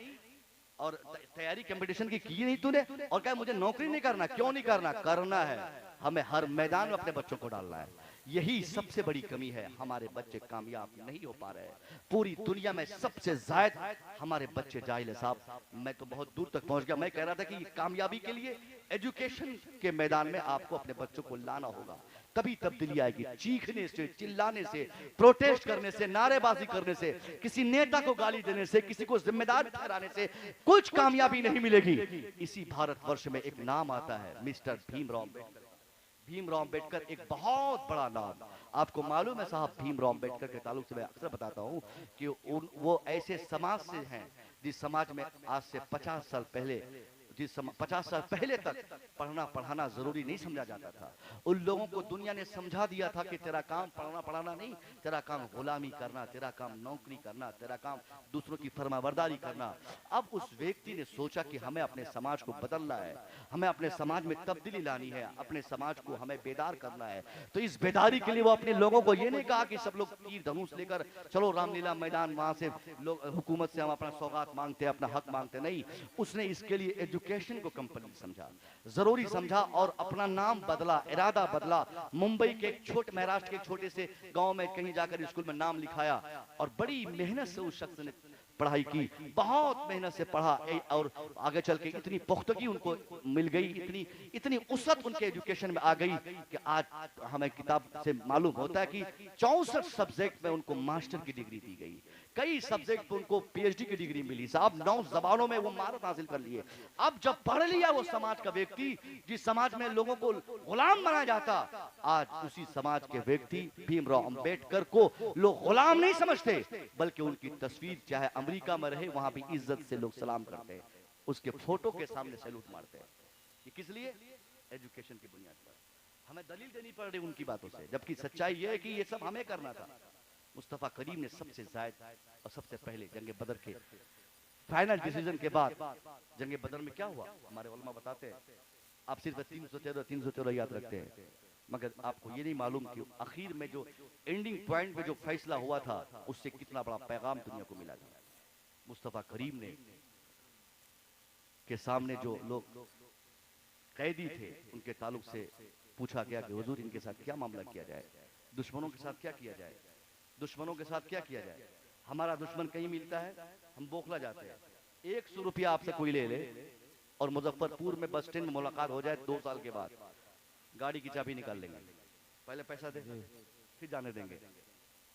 और तैयारी कंपटीशन की नहीं तूने, और क्या मुझे नौकरी नहीं करना? क्यों नहीं करना? करना है। हमें हर मैदान में अपने बच्चों को डालना है। यही सबसे बड़ी कमी है, हमारे बच्चे कामयाब नहीं हो पा रहे हैं। पूरी दुनिया में सबसे ज्यादा हमारे बच्चे जाहिल है साहब। मैं तो बहुत दूर तक पहुंच गया। मैं कह रहा था कि कामयाबी के लिए एजुकेशन के मैदान में आपको अपने बच्चों को लाना होगा, तभी तब्दीली आएगी। चीखने से, चिल्लाने से, प्रोटेस्ट करने से, नारेबाजी करने से, किसी नेता को गाली देने से, किसी को जिम्मेदार ठहराने से कुछ कामयाबी नहीं मिलेगी। इसी भारतवर्ष में एक नाम आता है, मिस्टर भीमराव अम्बेडकर। भीमराव अम्बेडकर एक बहुत बड़ा नाम। आपको मालूम है साहब, भीमराव अम्बेडकर के ताल्लुक से मैं अक्सर बताता हूं कि वो ऐसे समाज से हैं जिस समाज में आज से 50 साल पहले, 50 साल पहले तक पढ़ना पढ़ाना जरूरी नहीं समझा जाता था। उन लोगों को दुनिया ने समझा दिया था कि तेरा काम पढ़ना पढ़ाना नहीं, तेरा काम गुलामी करना, तेरा काम नौकरी करना, तेरा काम दूसरों की फरमाबरदारी करना। अब उस व्यक्ति ने सोचा कि हमें अपने समाज को बदलना है, हमें अपने समाज में तब्दीली लानी है, अपने समाज को हमें बेदार करना है। तो इस बेदारी के लिए वो अपने लोगों को ये नहीं कहा कि सब लोग तीर धनुष लेकर चलो रामलीला मैदान, वहां से लोग हुकूमत से हम अपना सौगात मांगते हैं, अपना हक मांगते नहीं। उसने इसके लिए एजुकेशन को कंपनी समझा, जरूरी समझा और अपना नाम बदला, इरादा बदला। मुंबई के छोटे, महाराष्ट्र के छोटे से गांव में कहीं जाकर स्कूल में नाम लिखाया और बड़ी मेहनत से उस शख्स ने पढ़ाई की, बहुत मेहनत से पढ़ा और आगे चल के इतनी पुख्तगी उनको मिल गई, इतनी उसत उनके एजुकेशन में आ गई कि आज हमें किताब से मालूम होता है कि 64 सब्जेक्ट में उनको मास्टर की डिग्री दी गई, कई सब्जेक्ट पर उनको पीएचडी की डिग्री मिली। साहब 9 जबानों में वो महारत हासिल कर लिए। अब जब पढ़ लिया वो समाज का व्यक्ति, जिस समाज में लोगों को गुलाम बनाया जाता, आज उसी समाज के व्यक्ति भीमराव अंबेडकर को लोग गुलाम नहीं समझते, बल्कि उनकी तस्वीर चाहे अमेरिका में रहे वहां भी इज्जत से लोग सलाम करते हैं, उसके फोटो के सामने सैल्यूट मारते हैं। ये किस लिए? एजुकेशन की बुनियाद पर। हमें दलील देनी पड़ रही उनकी बातों से, जबकि सच्चाई ये है कि ये सब हमें करना था। मुस्तफा करीम ने सबसे ज्यादा और सबसे पहले जंग बदर के फाइनल डिसीजन के बाद, जंग बदर में क्या हुआ हमारे उलमा बताते हैं। आप सिर्फ 313 याद रखते हैं, मगर आपको ये नहीं मालूम कि आखिर में जो एंडिंग पॉइंट पे जो फैसला हुआ था उससे कितना बड़ा पैगाम दुनिया को मिला था। मुस्तफा करीम ने के सामने जो लोग कैदी थे उनके ताल्लुक से पूछा गया कि हुजूर इनके साथ क्या मामला किया जाए, दुश्मनों के साथ क्या किया जाए, दुश्मनों के साथ क्या किया जाए। हमारा दुश्मन कहीं मिलता है हम बौखला जाते हैं। 100 रुपया आपसे कोई ले ले और मुजफ्फरपुर में बस स्टैंड में मुलाकात हो जाए 2 साल के बाद, गाड़ी की चाबी निकाल लेंगे, पहले पैसा दे फिर जाने देंगे,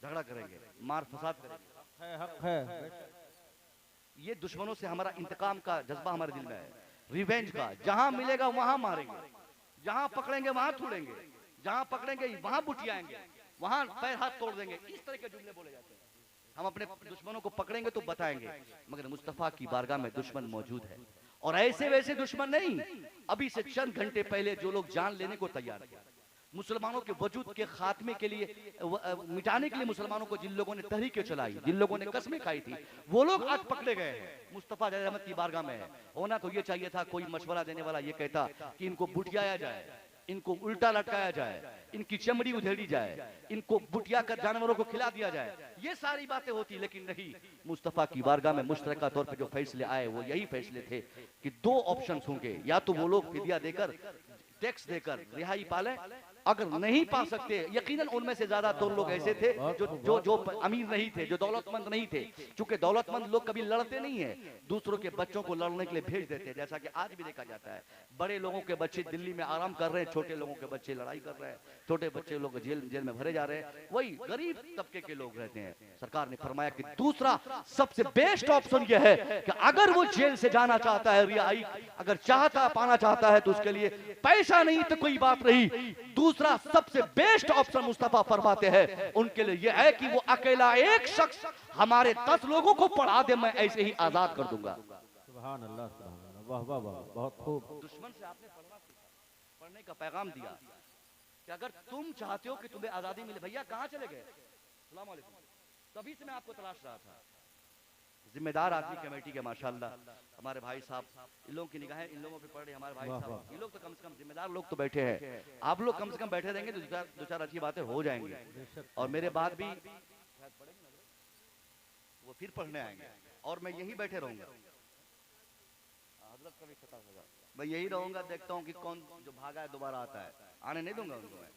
झगड़ा करेंगे, मार फसाद करेंगे। हक है। ये दुश्मनों से हमारा इंतकाम का जज्बा हमारे दिल में है, रिवेंज का। जहां मिलेगा वहां मारेंगे, जहां पकड़ेंगे वहां छोड़ेंगे, जहां पकड़ेंगे वहां बुटियाएंगे, वहां पैर हाथ तोड़ देंगे। इस तरह के जुमले बोले जाते हैं। हम अपने दुश्मनों को पकड़ेंगे तो बताएंगे, मगर मुस्तफा की बारगाह में दुश्मन मौजूद है और ऐसे वैसे दुश्मन नहीं। अभी से चंद घंटे पहले जो लोग जान लेने को तैयार थे, मुसलमानों के वजूद के खात्मे के लिए, मिटाने के लिए मुसलमानों को जिन लोगों ने तहरीकें चलाई, जिन लोगों ने कस्में खाई थी, वो लोग आज पकड़े गए हैं। मुस्तफा रहमत की बारगाह में है। होना तो ये चाहिए था कोई मशवरा देने वाला ये कहता कि इनको बुटियाया जाए, इनको उल्टा लटकाया जाए, इनकी चमड़ी उधेड़ी जाए, इनको बुटिया कर जानवरों को खिला दिया जाए, ये सारी बातें होती। लेकिन नहीं, मुस्तफा की बारगाह में मुश्तरका तौर पे जो फैसले आए वो यही फैसले थे कि 2 ऑप्शंस होंगे, या तो वो लोग फिदिया देकर, टैक्स देकर रिहाई पालें, अगर नहीं पा सकते, यकीनन उनमें से ज्यादातर लोग ऐसे थे जो अमीर नहीं थे, जो दौलतमंद नहीं थे। चूंकि दौलतमंद लोग कभी लड़ते नहीं है, दूसरों के बच्चों को लड़ने के लिए भेज देते हैं, जैसा कि आज भी देखा जाता है। बड़े लोगों के बच्चे दिल्ली में आराम कर रहे हैं, छोटे लोगों के बच्चे लड़ाई कर रहे हैं, छोटे बच्चे लोग जेल में भरे जा रहे हैं, वही गरीब तबके के लोग रहते हैं। सरकार ने फरमाया कि दूसरा सबसे बेस्ट ऑप्शन यह है कि अगर वो जेल से जाना चाहता है, रिहाई अगर पाना चाहता है, तो उसके लिए पैसा नहीं तो कोई बात नहीं, दूसरा सबसे बेस्ट ऑप्शन मुस्तफा फरमाते हैं उनके लिए यह है कि वो अकेला एक शख्स हमारे 10 लोगों को पढ़ा दे, मैं ऐसे ही आजाद कर दूंगा। सुभान अल्लाह, सुभान अल्लाह, वाह वाह वाह, बहुत खूब। दुश्मन से आपने पढ़ने का पैगाम दिया कि अगर तुम चाहते हो कि तुम्हें आजादी मिले, भैया कहां चले गए, अस्सलाम वालेकुम, तभी से मैं आपको तलाश रहा था। जिम्मेदार आदमी कमेटी के माशाल्लाह हमारे भाई साहब, इन लोगों की निगाहें इन लोगों पे पड़ रही है। हमारे भाई साहब ये लोग तो कम से कम जिम्मेदार लोग तो बैठे हैं, आप लोग कम से कम बैठे रहेंगे तो दो चार अच्छी बातें हो जाएंगी, और मेरे बाद भी वो फिर पढ़ने आएंगे और मैं यही बैठे रहूंगा, हजरत का भी खता होगा, मैं यही रहूंगा, देखता हूँ कि कौन जो भागा है दोबारा आता है, आने नहीं दूंगा उनको मैं।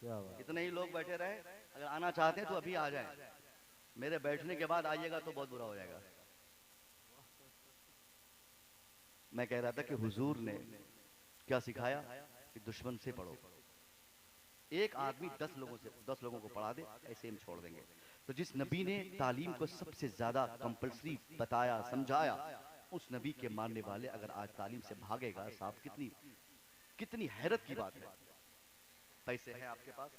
क्या बात। इतने ही लोग बैठे रहे, अगर आना चाहते हैं तो अभी आ जाएं, मेरे बैठने के बाद आइएगा तो बहुत बुरा हो जाएगा। मैं कह रहा था कि हुजूर ने क्या सिखाया कि दुश्मन से पढ़ो, एक आदमी 10 लोगों को पढ़ा दे, ऐसे हम छोड़ देंगे। तो जिस नबी ने तालीम को सबसे ज्यादा कंपल्सरी बताया, समझाया, उस नबी के मानने वाले अगर आज तालीम से भागेगा, साहब कितनी हैरत की बात है। पैसे हैं आपके पास,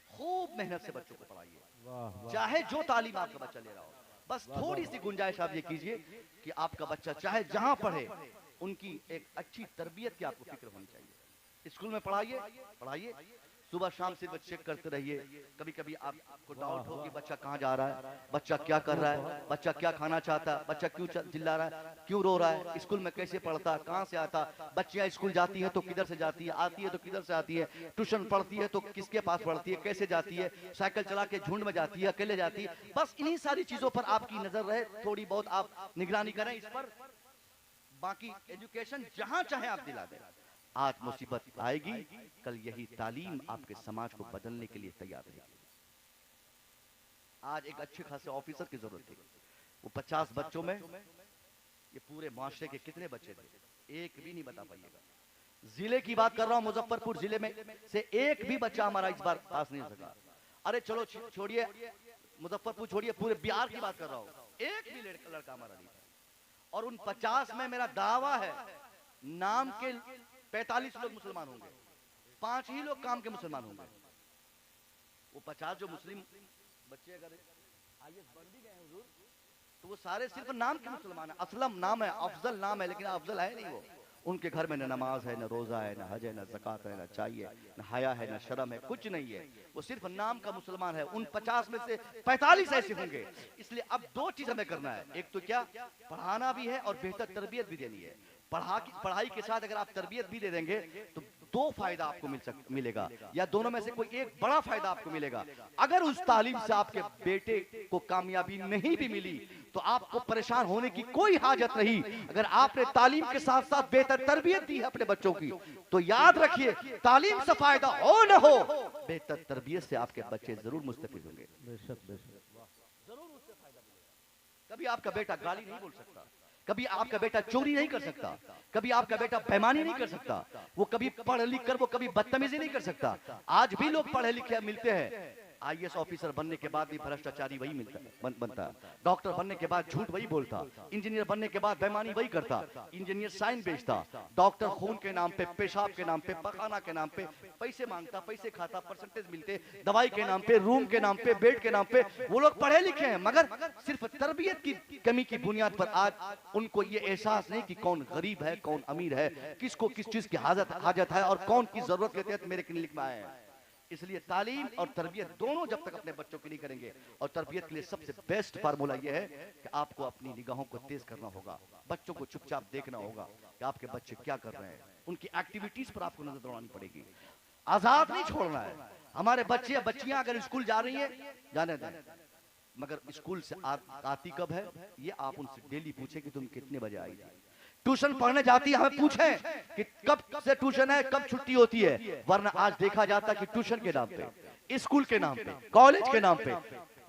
खूब मेहनत से बच्चों को पढ़ाइए, चाहे जो तालीम आपका बच्चा ले रहा हो, बस थोड़ी सी गुंजाइश आप ये कीजिए कि आपका बच्चा चाहे जहां पढ़े, उनकी एक अच्छी तरबियत की आपको फिक्र होनी चाहिए। स्कूल में पढ़ाइए, सुबह शाम सिर्फ चेक करते रहिए। कभी कभी आपको डाउट हो कि बच्चा कहाँ जा रहा है, बच्चा क्या कर रहा है, बच्चा क्या खाना चाहता है, बच्चा क्यों चिल्ला रहा है, क्यों रो रहा है, स्कूल में कैसे पढ़ता है, कहाँ से आता, बच्चियां स्कूल जाती है तो किधर से जाती है, आती है तो किधर से आती है, ट्यूशन पढ़ती है तो किसके पास पढ़ती है, कैसे जाती है, साइकिल चला के झुंड में जाती है, अकेले जाती है। बस इन्हीं सारी चीजों पर आपकी नजर रहे, थोड़ी बहुत आप निगरानी करें इस पर, बाकी एजुकेशन जहां चाहे आप दिला दें। आज मुसीबत आएगी, कल यही तालीम आपके समाज को बदलने के लिए तैयार रहेगी। आज एक अच्छे खासे ऑफिसर की जरूरत थी, वो 50 बच्चों में ये पूरे माशरे के कितने बच्चे थे, एक भी नहीं बता पाइएगा। जिले की बात कर रहा हूं, मुजफ्फरपुर जिले में से एक भी बच्चा हमारा इस बार पास नहीं हो सका। अरे चलो छोड़िए मुजफ्फरपुर, छोड़िए पूरे बिहार की बात कर रहा हूं, एक भी लड़का हमारा नहीं था। और उन 50 में मेरा दावा है नाम के 45 लोग मुसलमान होंगे, 5 ही लोग काम के मुसलमान होंगे। वो 50 जो मुस्लिम बच्चे अगर आईएएस बन भी गए हुजूर, तो वो सारे सिर्फ नाम के मुसलमान है, असलम नाम है, अफजल नाम है, लेकिन अफजल है नहीं। वो उनके घर में न नमाज है, न रोजा है, न हज है, न ज़कात है, न चाहिए, न हया है, न शर्म है, कुछ नहीं है, वो सिर्फ नाम का मुसलमान है। उन 50 में से 45 ऐसे होंगे। इसलिए अब 2 चीज हमें करना है, एक तो क्या, पढ़ाना भी है और बेहतर तरबियत भी देनी है। पढ़ाई के साथ अगर आप तरबियत भी दे देंगे तो 2 फायदा आपको मिलेगा, या दोनों में से कोई एक बड़ा फायदा आपको मिलेगा। अगर उस तालीम से आपके बेटे को कामयाबी नहीं भी मिली तो आपको परेशान होने की कोई हाजत नहीं। अगर आपने तालीम के साथ साथ बेहतर तरबियत दी है अपने बच्चों की, तो याद रखिए तालीम से फायदा हो न हो, बेहतर तरबियत से आपके बच्चे जरूर मुस्तफिद होंगे, जरूर उससे फायदा मिलेगा। कभी आपका बेटा गाली नहीं बोल सकता, कभी आपका बेटा चोरी नहीं कर सकता, कभी आपका बेटा बेईमानी नहीं कर सकता, वो कभी पढ़ लिख कर वो कभी बदतमीजी नहीं कर सकता। आज भी लोग पढ़े लिखे मिलते हैं, आईएएस ऑफिसर बनने के बाद भी भ्रष्टाचारी वही बनता, डॉक्टर बनने के बाद झूठ वही बोलता, इंजीनियर बनने के बाद बेईमानी वही करता, इंजीनियर साइन बेचता, डॉक्टर खून के नाम पे, पेशाब के नाम पे, पखाना के नाम पे पैसे मांगता, पैसे खाता, परसेंटेज मिलते, दवाई के नाम पे, रूम के नाम पे, बेड के नाम पे। वो लोग पढ़े लिखे हैं मगर सिर्फ तरबियत की कमी की बुनियाद पर आज उनको ये एहसास नहीं कि कौन गरीब है, कौन अमीर है, किसको किस चीज की हाजत है और कौन किस जरूरत के तहत मेरे क्लिनिक में आए हैं। इसलिए तालीम और तरबियत दोनों जब तक अपने बच्चों के लिए करेंगे, और तरबियत के लिए सबसे बेस्ट फार्मूला यह है कि आपको अपनी निगाहों को तेज करना होगा, बच्चों को चुपचाप देखना होगा कि आपके बच्चे क्या कर रहे हैं, उनकी एक्टिविटीज पर आपको नजर दौड़ानी पड़ेगी। आजाद नहीं छोड़ना है। हमारे बच्चे या बच्चियां अगर स्कूल जा रही है जाने दें, मगर स्कूल से आती कब है ये आप उनसे डेली पूछे कि तुम कितने बजे आई थी। ट्यूशन पढ़ने जाती है, हमें पूछे कि कब से ट्यूशन है, कब छुट्टी होती है, वरना आज देखा जाता कि ट्यूशन के नाम पे, स्कूल के नाम पे, कॉलेज के नाम पे,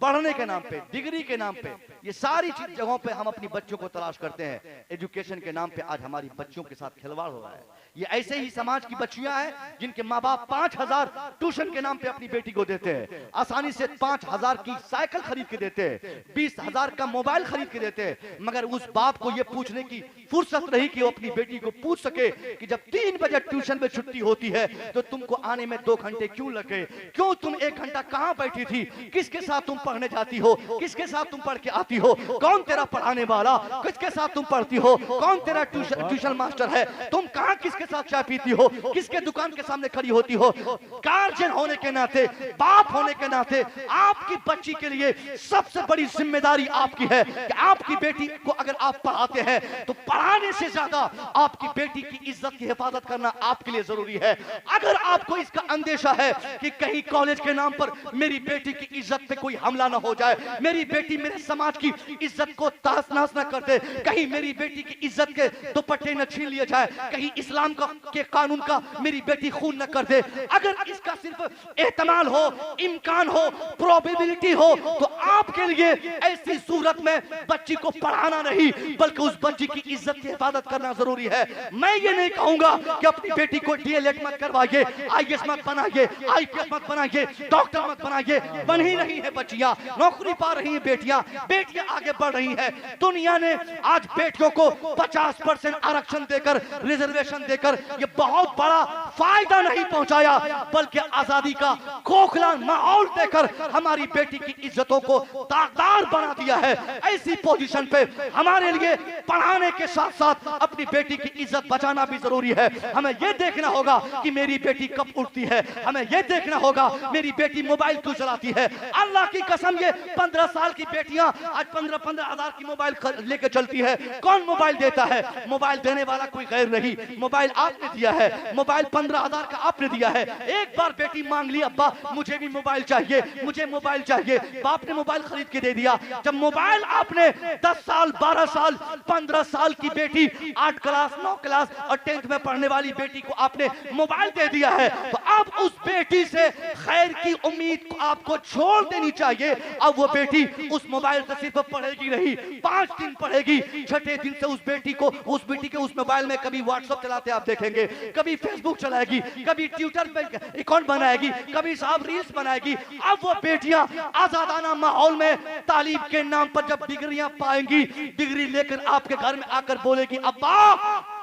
पढ़ने के नाम पे, डिग्री के नाम पे, ये सारी जगहों पे हम अपनी बच्चों को तलाश करते हैं। एजुकेशन के नाम पे आज हमारी बच्चों के साथ खिलवाड़ हो रहा है। ये ऐसे ही समाज की बच्चियां हैं जिनके माँ बाप 5,000 ट्यूशन के नाम पे अपनी बेटी को देते हैं, आसानी से 5,000 की साइकिल खरीद के देते हैं, 20,000 का मोबाइल खरीद के देते हैं, मगर उस बाप को ये पूछने की फुर्सत नहीं कि वो अपनी बेटी को पूछ सके कि जब 3 बजे ट्यूशन में छुट्टी होती है तो तुमको आने में 2 घंटे क्यों लगे, क्यों तुम 1 घंटा कहां बैठी थी, किसके साथ तुम पढ़ने जाती हो, किसके साथ तुम पढ़ के आती हो, कौन तेरा पढ़ाने वाला, किसके साथ तुम पढ़ती हो, कौन तेरा ट्यूशन मास्टर है, तुम कहां किसके साथ चाय पीती हो, किसके दुकान के सामने खड़ी होती हो। गार्जियन होने के नाते, बाप होने के नाते आपकी बच्ची के लिए सबसे बड़ी जिम्मेदारी आपकी है कि आपकी बेटी को अगर आप पढ़ाते हैं तो पढ़ाने से ज्यादा आपकी बेटी की इज्जत की हिफाजत करना आपके लिए जरूरी है। अगर आपको इसका अंदेशा है कि कहीं कॉलेज के नाम पर मेरी बेटी की इज्जत पे कोई हमला ना हो जाए, मेरी बेटी मेरे समाज की इज्जत को तहस नहस न कर दे, कहीं मेरी बेटी की इज्जत के दुपट्टे न छीन लिए जाए, कहीं इस्लाम के कानून का मेरी बेटी खून न कर दे, अगर इसका सिर्फ एहतमाल हो, इम्कान हो, प्रोबेबिलिटी हो, तो आपके लिए ऐसी सूरत में बच्ची को पढ़ाना नहीं बल्कि उस बच्ची की इज्जत की हिफाजत करना जरूरी है। मैं ये नहीं कहूंगा कि अपनी बेटी को डीएलएड मत करवाइए, आईएएस मत बनाइए, आईपीएस मत बनाइए, डॉक्टर मत बनाइए, बन ही रही है बच्चियां, नौकरी पा रही है बेटियां, बेटियां आगे बढ़ रही है। दुनिया ने आज बेटियों को 50% आरक्षण देकर, रिजर्वेशन देकर ये बहुत बड़ा फायदा नहीं पहुंचाया बल्कि आजादी का खोखला माहौल देकर हमारी बेटी की इज्जतों को दागदार बना दिया है। ऐसी पोजीशन पे हमारे लिए पढ़ाने के साथ साथ अपनी बेटी की इज्जत बचाना भी जरूरी है। हमें यह देखना होगा कि मेरी बेटी कब उठती है, हमें यह देखना होगा मेरी बेटी मोबाइल क्यों चलाती है। अल्लाह की कसम, ये 15 साल की बेटियां आज 15-15 हजार की मोबाइल लेके चलती है। कौन मोबाइल देता है? मोबाइल देने वाला कोई गैर नहीं, मोबाइल आपने दिया है, मोबाइल 15,000 का आपने दिया है। एक बार बेटी मांग ली, अब्बा मुझे भी मोबाइल चाहिए, मुझे मोबाइल चाहिए, बाप ने मोबाइल खरीद के दे दिया। जब मोबाइल आपने 10 साल, 12 साल, 15 साल की बेटी, 8 क्लास, 9 क्लास और 10th में पढ़ने वाली बेटी को आपने मोबाइल दे दिया है, तो अब उस बेटी से खैर की उम्मीद को आपको छोड़ देनी चाहिए। अब वो बेटी उस मोबाइल से सिर्फ पढ़ेगी नहीं, 5 दिन पढ़ेगी, छठे दिन से उस बेटी के उस मोबाइल में कभी व्हाट्सएप चलाते आप देखेंगे, कभी फेसबुक चलाएगी, कभी ट्विटर पे अकाउंट बनाएगी, कभी साहब रील्स बनाएगी। अब वो बेटियां आजादाना माहौल में तालीम के नाम पर जब डिग्रियां पाएंगी, डिग्री लेकर आपके घर में आकर बोलेगी, अब्बा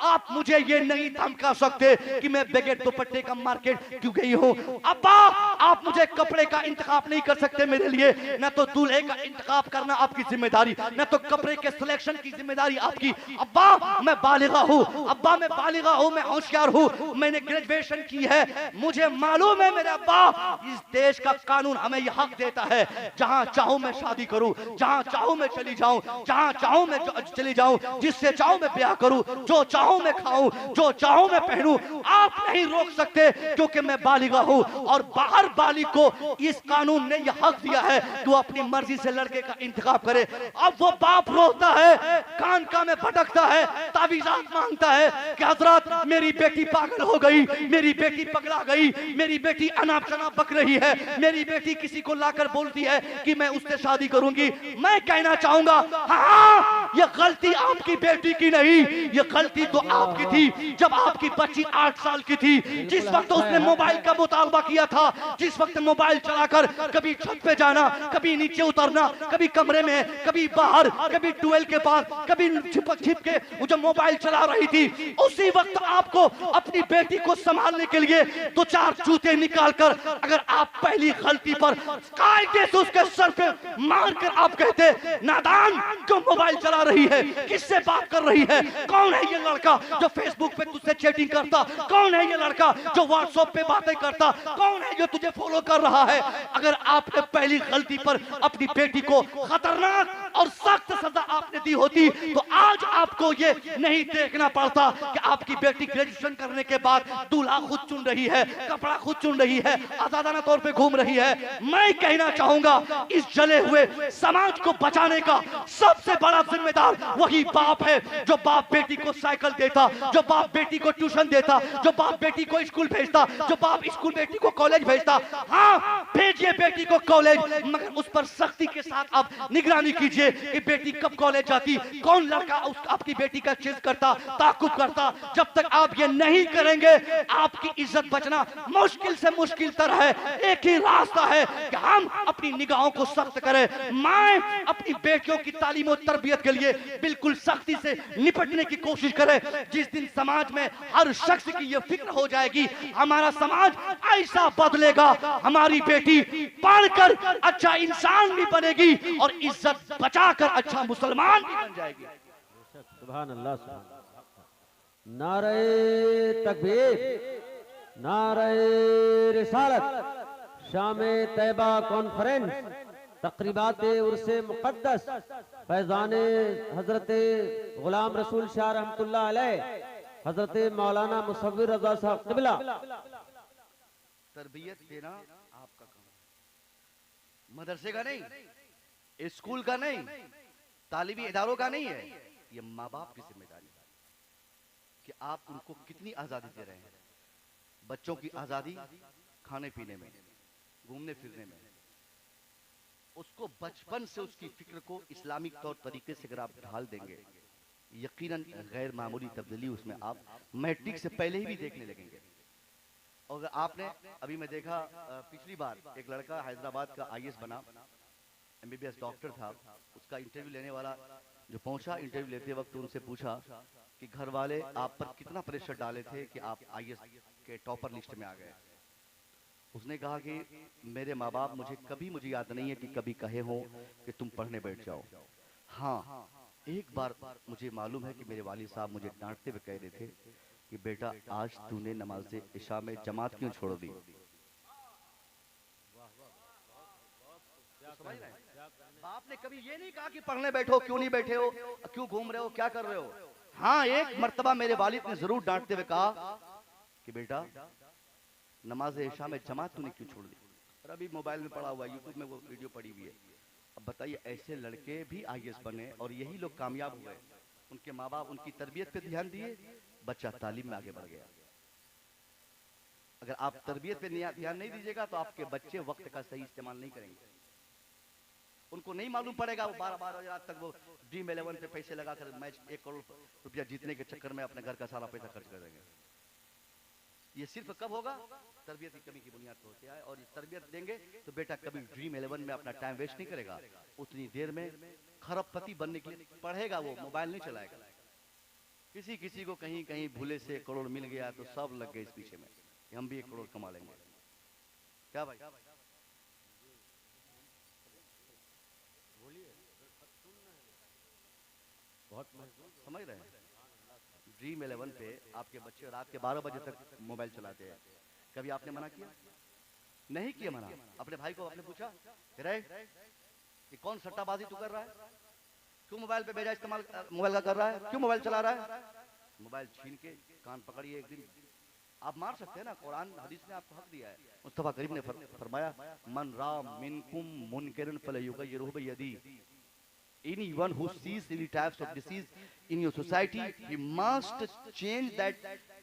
आप मुझे ये नहीं धमका सकते कि मैं बगैर दुपट्टे का मार्केट क्यों गई हूं, अब्बा आप मुझे कपड़े का इंतखाब नहीं कर सकते मेरे लिए, न तो दूल्हे का इंतखाब करना आपकी जिम्मेदारी, न तो कपड़े के सिलेक्शन की जिम्मेदारी आपकी। अब्बा मैं बालिगा हूं, अब्बा मैं बालिगा हूं, मैं होशियार हूं, मैंने ग्रेजुएशन की है, मुझे मालूम है मेरे अब्बा इस देश का कानून हमें यह हक देता है, जहां चाहूं मैं शादी करूं, जहां चाहूं मैं चली जाऊं, जहां चाहूं मैं चली जाऊं, जिससे चाहूं मैं ब्याह करूं, जो चाहूं मैं खाऊं, जो चाहूं मैं पहनूं, आप नहीं रोक सकते क्योंकि मैं बालिगा हूं। और बाहर बालिग को इस कानून ने यह हक दिया है कि वो अपनी मर्जी से लड़के का इंतखाब करे। अब वो बाप रोता है, कानका में भटकता है, तावीज़ात मांगता है कि हजरत मेरी बेटी पागल हो गई, मेरी बेटी पगला गई, मेरी बेटी अनाप शनाप बक रही है, मेरी बेटी किसी को लाकर बोलती है कि मैं उससे शादी करूंगी। मैं कहना चाहूंगा हाँ, ये गलती आपकी बेटी की नहीं, ये गलती तो आपकी थी जब आपकी बच्ची 8 साल की थी, जिस वक्त उसने मोबाइल का मुतालबा किया था, जिस वक्त मोबाइल चलाकर कभी छत पे जाना, कभी नीचे उतरना, कभी कमरे में, कभी बाहर, कभी ट्यूबवेल के पास, कभी छिप के वो जो मोबाइल चला रही थी, उसी वक्त आपको अपनी बेटी को संभालने के लिए 2-4 जूते निकालकर अगर आप पहली गलती पर कायदे से उसके सर पे मारकर आप कहते नादान क्यों मोबाइल चला रही है, किससे बात कर रही है, कौन है ये लड़का, लड़का जो फेसबुक पे तुझसे चैटिंग करता? कौन है ये लड़का जो व्हाट्सएप पे बातें करता? कौन है जो तुझे फॉलो कर रहा है? अगर आपने पहली गलती पर अपनी बेटी को खतरनाक और सख्त सजा आपने दी होती तो आज आपको ये नहीं देखना पड़ता कि आपकी बेटी ग्रेजुएशन करने के बाद दूल्हा खुद चुन रही है, कपड़ा खुद चुन रही है, आजादाना तौर पे घूम रही है। मैं कहना चाहूंगा इस जले हुए समाज को बचाने का सबसे बड़ा जिम्मेदार वही बाप है जो बाप बेटी को साइकिल देता, जो बाप बेटी को ट्यूशन देता, जो बाप बेटी को स्कूल भेजता, जो बाप स्कूल बेटी को कॉलेज भेजता। हाँ, भेजिए बेटी को कॉलेज, मगर उस पर सख्ती के साथ आप निगरानी कीजिए कि बेटी कब कॉलेज जाती, कौन लड़का आपकी बेटी का चेज करता, ताकुब करता। जब तक आप ये नहीं करेंगे आपकी इज्जत बचना मुश्किल से मुश्किल तर है। एक ही रास्ता है कि हम अपनी निगाहों को सख्त करें। मां अपनी बेटियों की तालीम और तरबियत के लिए बिल्कुल सख्ती से निपटने की कोशिश करे। जिस दिन समाज में हर शख्स की यह फिक्र हो जाएगी, हमारा समाज ऐसा बदलेगा, हमारी बेटी पढ़कर अच्छा इंसान भी बनेगी और इज्जत बचाकर अच्छा मुसलमान भी बन जाएगी। सुभान अल्लाह, सुभान अल्लाह। नारे तकबीर, नारे रिसालत। शामे तैबा कॉन्फ्रेंस, तकरीबात उर्से मुक़द्दस फैज़ान हजरत गुलाम रसूल शाह रहमतुल्लाह अलैह, हजरत मौलाना मुसव्विर रज़ा साहब क़िबला। तरबियत देना आपका काम, मदरसे का नहीं, स्कूल का नहीं, तालीमी इदारों का नहीं है। ये माँ बाप की जिम्मेदारी है कि आप उनको कितनी आजादी दे रहे हैं। बच्चों की आजादी खाने पीने में, घूमने फिरने में, उसको बचपन से उसकी फिक्र को इस्लामिक तौर तरीके से अगर आप ढाल देंगे, यकीनन गैर मामूली तब्दीली उसमें आप मैट्रिक से पहले ही भी देखने लगेंगे। और आपने अभी मैं देखा पिछली बार एक लड़का हैदराबाद का आईएएस बना, एमबीबीएस डॉक्टर था, उसका इंटरव्यू लेने वाला जो पहुंचा, इंटरव्यू लेते वक्त उनसे पूछा कि घर वाले आप पर कितना प्रेशर डाले थे कि आप आईएएस के टॉपर लिस्ट में आ गए। उसने कहा कि मेरे माँ बाप मुझे याद नहीं है कि कभी कहे हो कि तुम पढ़ने बैठ जाओ। हाँ, एक बार मुझे मालूम है कि मेरे वालिद साहब मुझे डांटते हुए कह रहे थे कि बेटा आज तूने नमाज इशा में जमात क्यों छोड़ दी। बाप ने कभी ये नहीं कहा कि पढ़ने बैठो, क्यों नहीं बैठे हो, क्यों घूम रहे हो, क्या कर रहे हो। हाँ, एक मर्तबा मेरे वालिद ने जरूर डांटते हुए कहा कि बेटा नमाज इशा में जमात तूने क्यों छोड़ दी। और अभी मोबाइल में पड़ा हुआ, यूट्यूब में वो वीडियो पड़ी हुई है। अब बताइए, ऐसे लड़के भी आईएएस बने और यही लोग कामयाब हुए। उनके माँ बाप उनकी तरबियत पे ध्यान दिए, बच्चा तालीम में आगे बढ़ गया। अगर आप तरबियत पे ध्यान नहीं दीजिएगा तो आपके बच्चे वक्त का सही इस्तेमाल नहीं करेंगे। उनको नहीं मालूम पड़ेगा, वो 12 रात तक वो ड्रीम 11 पे पैसे लगाकर मैच 1 करोड़ रुपया जीतने के चक्कर में अपने घर का सारा पैसा खर्च कर देंगे। ये सिर्फ कब होगा? तरबियत की कमी की बुनियाद पर होती है। और ये तरबियत देंगे तो बेटा कभी ड्रीम 11 में अपना टाइम वेस्ट नहीं करेगा, उतनी देर में खरबपति बनने के लिए पढ़ेगा, वो मोबाइल नहीं चलाएगा। किसी को कहीं कहीं भूले से 1 करोड़ मिल गया तो सब लग गए इस पीछे में कि हम भी 1 करोड़ कमा लेंगे। क्या भाई? बहुत समझ रहे हैं? ड्रीम 11 पे आपके बच्चे रात के 12 बजे तक मोबाइल चलाते हैं। कभी आपने मना किया? नहीं किया मना। अपने भाई को आपने पूछा कि कौन सट्टाबाजी तू कर रहा है, क्यों मोबाइल पे बेजा इस्तेमाल मोबाइल का कर रहा है, क्यों मोबाइल चला रहा है? मोबाइल छीन के कान पकड़िए, एक दिन आप मार सकते हैं ना। कुरान हदीस ने आपको हक दिया है। मुस्तफा करीम ने फरमाया, मन Ram मिनकुम मुनकरन फलयुगय्यिरहु बियदी। Anyone who sees any types of disease in your society, he must change that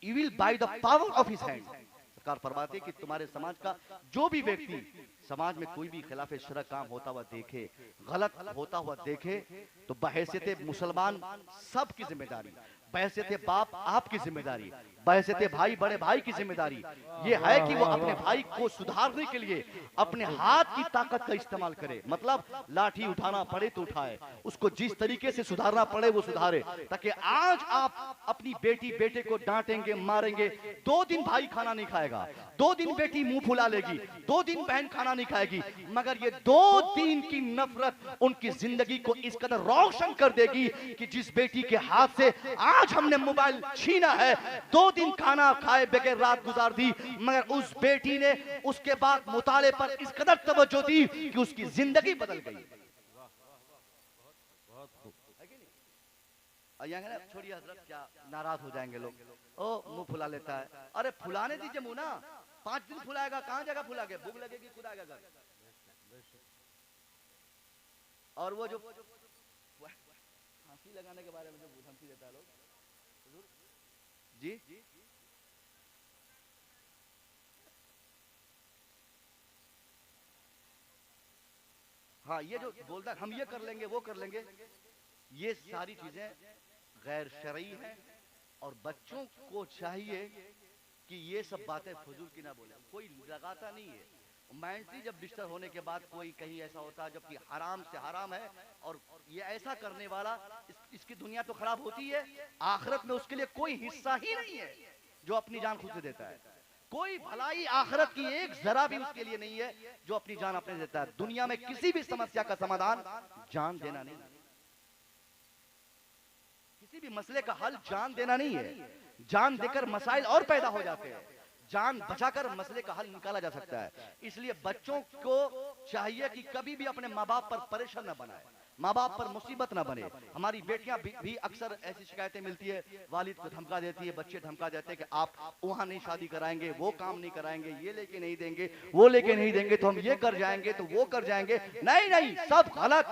evil by the power of his hand. सरकार फरमाती है कि तुम्हारे समाज का जो भी व्यक्ति समाज में कोई भी खिलाफ शरअ काम होता हुआ देखे, गलत होता हुआ देखे, तो बहैसियत मुसलमान सबकी जिम्मेदारी, बहैसियत बाप आपकी जिम्मेदारी, बहैसियत भाई बड़े भाई की जिम्मेदारी ये है कि वो अपने भाई को सुधारने के लिए अपने हाथ की ताकत का इस्तेमाल करे। मतलब लाठी उठाना पड़े तो उठाए, उसको जिस तरीके से सुधारना पड़े वो सुधारे, ताकि आज आप अपनी बेटी बेटे को डांटेंगे मारेंगे, 2 दिन भाई खाना नहीं खाएगा, 2 दिन बेटी मुंह फुला लेगी, 2 दिन बहन खाना नहीं नहीं खाएगी, मगर ये 2 दिन की नफरत उनकी जिंदगी को इस कदर रोशन कर देगी कि जिस बेटी के हाथ से आज हमने मोबाइल छीना है, 2 दिन खाना खाए बगैर रात गुजार दी, मगर उस बेटी ने उसके बाद मुताले पर इस कदर तवज्जो दी कि उसकी जिंदगी बदल गई। छोड़िए हजरत, क्या नाराज हो जाएंगे लोग, ओ मुंह फुला लेता है। अरे फुलाने दीजिए मुंह ना, 5 दिन फुलाएगा, कहां जगह फुला के, भूख लगेगी खुद आएगा घर। और वो जो फांसी लगाने के बारे में जो धमकी देता है लोग जी, हाँ ये जो बोलता है हम ये कर लेंगे वो कर लेंगे, ये सारी चीजें गैर शरई हैं और बच्चों को चाहिए कि ये सब बातें फजूल की ना बोले। कोई लगाता नहीं है, मेंटली जब डिस्टर्ब होने के बाद कोई कहीं ऐसा होता है जबकि हराम से हराम है, और ये ऐसा करने वाला इसकी दुनिया तो खराब होती है, आखिरत में उसके लिए कोई हिस्सा ही नहीं है जो अपनी जान खुद से देता है। कोई भलाई आखिरत की एक जरा भी उसके लिए नहीं है जो अपनी जान अपने देता है। दुनिया में किसी भी समस्या का समाधान जान देना नहीं, किसी भी मसले का हल जान देना नहीं है। जान देकर मसाइल और पैदा हो जाते हैं, जान बचाकर मसले का हल निकाला जा सकता है। इसलिए बच्चों को चाहिए कि कभी भी अपने माँ बाप पर परेशान न बनाए, माँ बाप पर मुसीबत ना बने। हमारी बेटियां भी अक्सर ऐसी शिकायतें मिलती है, वालिद को धमका देती है, बच्चे धमका देते हैं कि आप वहां नहीं शादी कराएंगे, वो काम नहीं कराएंगे, ये लेके नहीं देंगे, वो लेके नहीं देंगे तो हम ये कर जाएंगे तो वो कर जाएंगे। नहीं नहीं, सब गलत।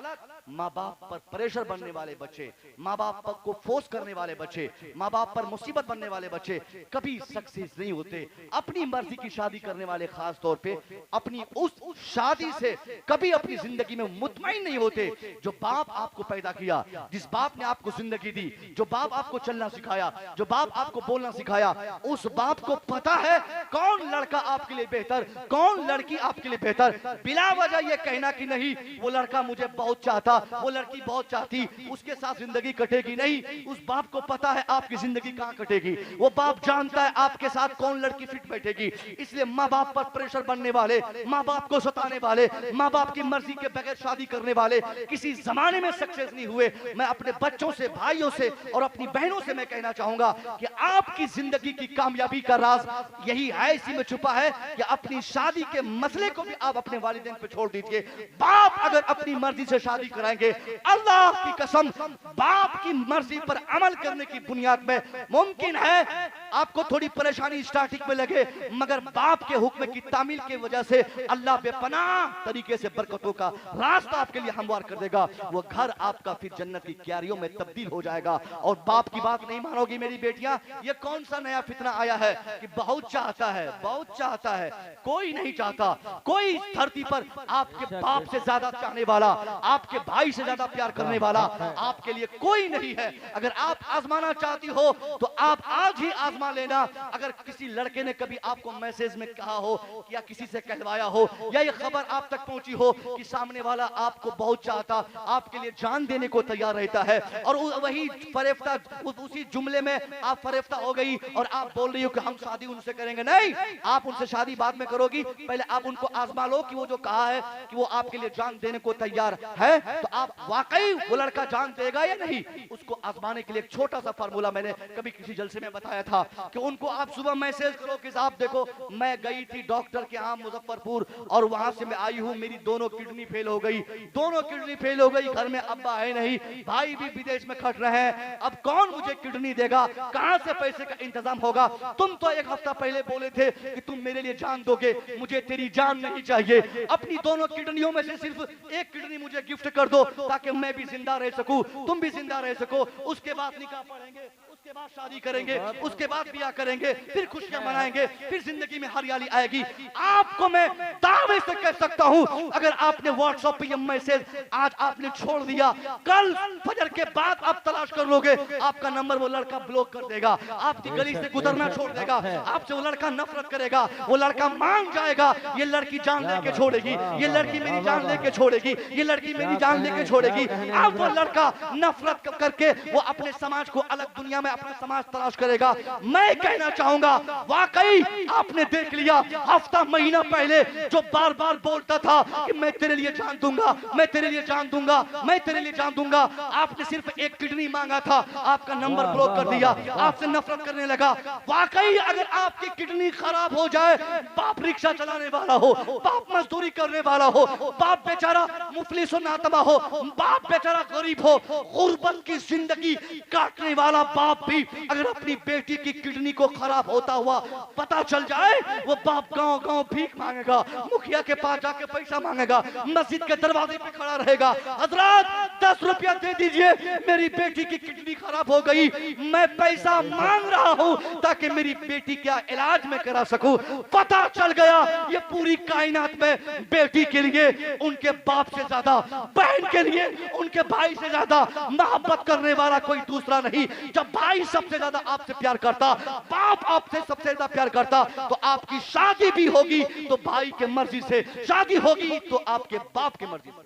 माँ बाप पर प्रेशर बनने वाले बच्चे, माँ बाप को फोर्स करने वाले बच्चे, माँ बाप पर मुसीबत बनने वाले बच्चे कभी सक्सेस नहीं होते। अपनी मर्जी की शादी करने वाले खास तौर पे अपनी उस शादी से कभी अपनी जिंदगी में मुतमईन नहीं होते। जो बाप आपको पैदा किया, जिस बाप ने आपको जिंदगी दी, जो बाप आपको चलना सिखाया, जो बाप आपको बोलना सिखाया, उस बाप को पता है कौन लड़का आपके लिए बेहतर, कौन लड़की आपके लिए बेहतर। बिला वजह ये कहना कि नहीं वो लड़का मुझे बहुत चाहता, वो लड़की बहुत चाहती, उसके साथ जिंदगी कटेगी, नहीं। उस बाप को पता है आपकी जिंदगी कहां कटेगी, वो बाप जानता है आपके साथ कौन लड़की फिट बैठेगी। इसलिए माँ बाप पर प्रेशर बनने वाले, माँ बाप को सताने वाले, माँ बाप की मर्जी के बगैर शादी करने वाले किसी जमाने में सक्सेस नहीं हुए। मैं अपने बच्चों से, भाइयों से और अपनी बहनों से मैं कहना चाहूंगा कि आपकी जिंदगी की कामयाबी का राज यही है, इसी में छुपा है कि अपनी शादी के मसले को भी आप अपने वालिदैन पे छोड़ दीजिए। बाप अगर अपनी मर्जी से शादी कराएंगे, अल्लाह की कसम बाप की मर्जी पर अमल करने की बुनियाद में मुमकिन है आपको थोड़ी परेशानी स्टार्टिंग में लगे, मगर बाप के हुक्म की तामील की वजह से अल्लाह बेपनाह तरीके से बरकतों का रास्ता आपके लिए हमवार कर देगा। वो घर आपका फिर जन्नत की क्यारियों में तब्दील हो जाएगा। और बाप की बात नहीं मानोगी मेरी बेटियां, ये कौन सा नया फितना आया है कि बहुत चाहता है, बहुत चाहता है। कोई नहीं चाहता, कोई धरती पर आपके बाप से ज्यादा चाहने वाला, आपके भाई से ज्यादा प्यार करने वाला आपके लिए कोई नहीं है। अगर आप आजमाना चाहती हो तो आप आज ही आजमा लेना। अगर किसी लड़के ने कभी आपको मैसेज में कहा हो या किसी से कहलवाया हो या ये खबर आप तक पहुंची हो कि सामने वाला आपको बहुत चाहता, आपके लिए जान देने को तैयार रहता है, और वही फरेफ्ता, उसी जुमले में आप फरेफ्ता हो गई और आप बोल रही हो कि हम शादी उनसे करेंगे, नहीं, आप उनसे शादी बाद में करोगी, पहले आप उनको आजमा लो कि वो जो कहा है कि वो आपके लिए जान देने को तैयार है, तो आप वाकई वो लड़का जान देगा या नहीं। उसको आजमाने के लिए एक छोटा सा फार्मूला मैंने कभी किसी जलसे में बताया था कि उनको आप सुबह मैसेज करो कि साहब देखो मैं गई थी डॉक्टर के यहाँ मुजफ्फरपुर और वहां से मैं आई हूँ, मेरी दोनों किडनी फेल हो गई, दोनों किडनी फेल हो गई, घर में अब्बा है नहीं, भाई भी विदेश में खट रहे हैं, अब कौन मुझे किडनी देगा, कहां से पैसे का इंतजाम होगा। तुम तो एक हफ्ता पहले बोले थे कि तुम मेरे लिए जान दोगे, मुझे तेरी जान नहीं चाहिए, अपनी दोनों किडनियों में से सिर्फ एक किडनी मुझे गिफ्ट कर दो ताकि मैं भी जिंदा रह सकूं, तुम भी जिंदा रह सको। उसके बाद निकाह पढ़ेंगे, उसके बाद शादी करेंगे, उसके बाद ब्याह करेंगे, फिर खुशियां मनाएंगे, फिर जिंदगी में हरियाली आएगी। आपको मैं दावे से कह सकता हूं, अगर आपने व्हाट्सएप पे ये मैसेज आज आपने छोड़ दिया, कल फजर के बाद आप तलाश कर लोगे, आपका नंबर वो लड़का ब्लॉक कर देगा, आपकी गली से गुजरना छोड़ देगा, आपसे वो लड़का नफरत करेगा, वो लड़का मान जाएगा ये लड़की जान लेके छोड़ेगी, ये लड़की मेरी जान लेके छोड़ेगी, ये लड़की मेरी जान लेके छोड़ेगी। अब वो लड़का नफरत करके वो अपने समाज को अलग दुनिया में अपना समाज तलाश करेगा। मैं कहना चाहूंगा वाकई आपने देख लिया हफ्ता महीना पहले जो बार बार बोलता था कि मैं तेरे लिए जान दूंगा, मैं तेरे लिए जान दूंगा, मैं तेरे लिए जान दूंगा, आपने सिर्फ एक किडनी मांगा था, आपका नंबर ब्लॉक कर दिया, आपसे नफरत करने लगा। वाकई अगर आपकी किडनी खराब हो जाए, बाप रिक्शा चलाने वाला हो, बाप मजदूरी करने वाला हो, बाप बेचारा मुफलिस और नातबा हो, बाप बेचारा गरीब हो, गुर्बत की जिंदगी काटने वाला बाप भी अगर अपनी बेटी की किडनी को खराब होता हुआ पता चल जाए, वो बाप गांव गांव भीख मांगेगा, मुखिया के पास जाके पैसा मांगेगा, मस्जिद के दरवाजे पे खड़ा रहेगा, हजरत 10 रुपया दे दीजिए, मेरी बेटी की किडनी खराब हो गई, मैं पैसा मांग रहा हूं ताकि मेरी बेटी का इलाज मैं करा सकूं। पता चल गया ये पूरी कायनात में बेटी के लिए उनके बाप से ज्यादा, बहन के लिए उनके भाई से ज्यादा मोहब्बत करने वाला कोई दूसरा नहीं। जब भाई सबसे ज्यादा आपसे प्यार करता, बाप आपसे सबसे ज्यादा प्यार करता, तो आपकी शादी भी होगी तो भाई के मर्जी से, शादी होगी तो आपके बाप के मर्जी से।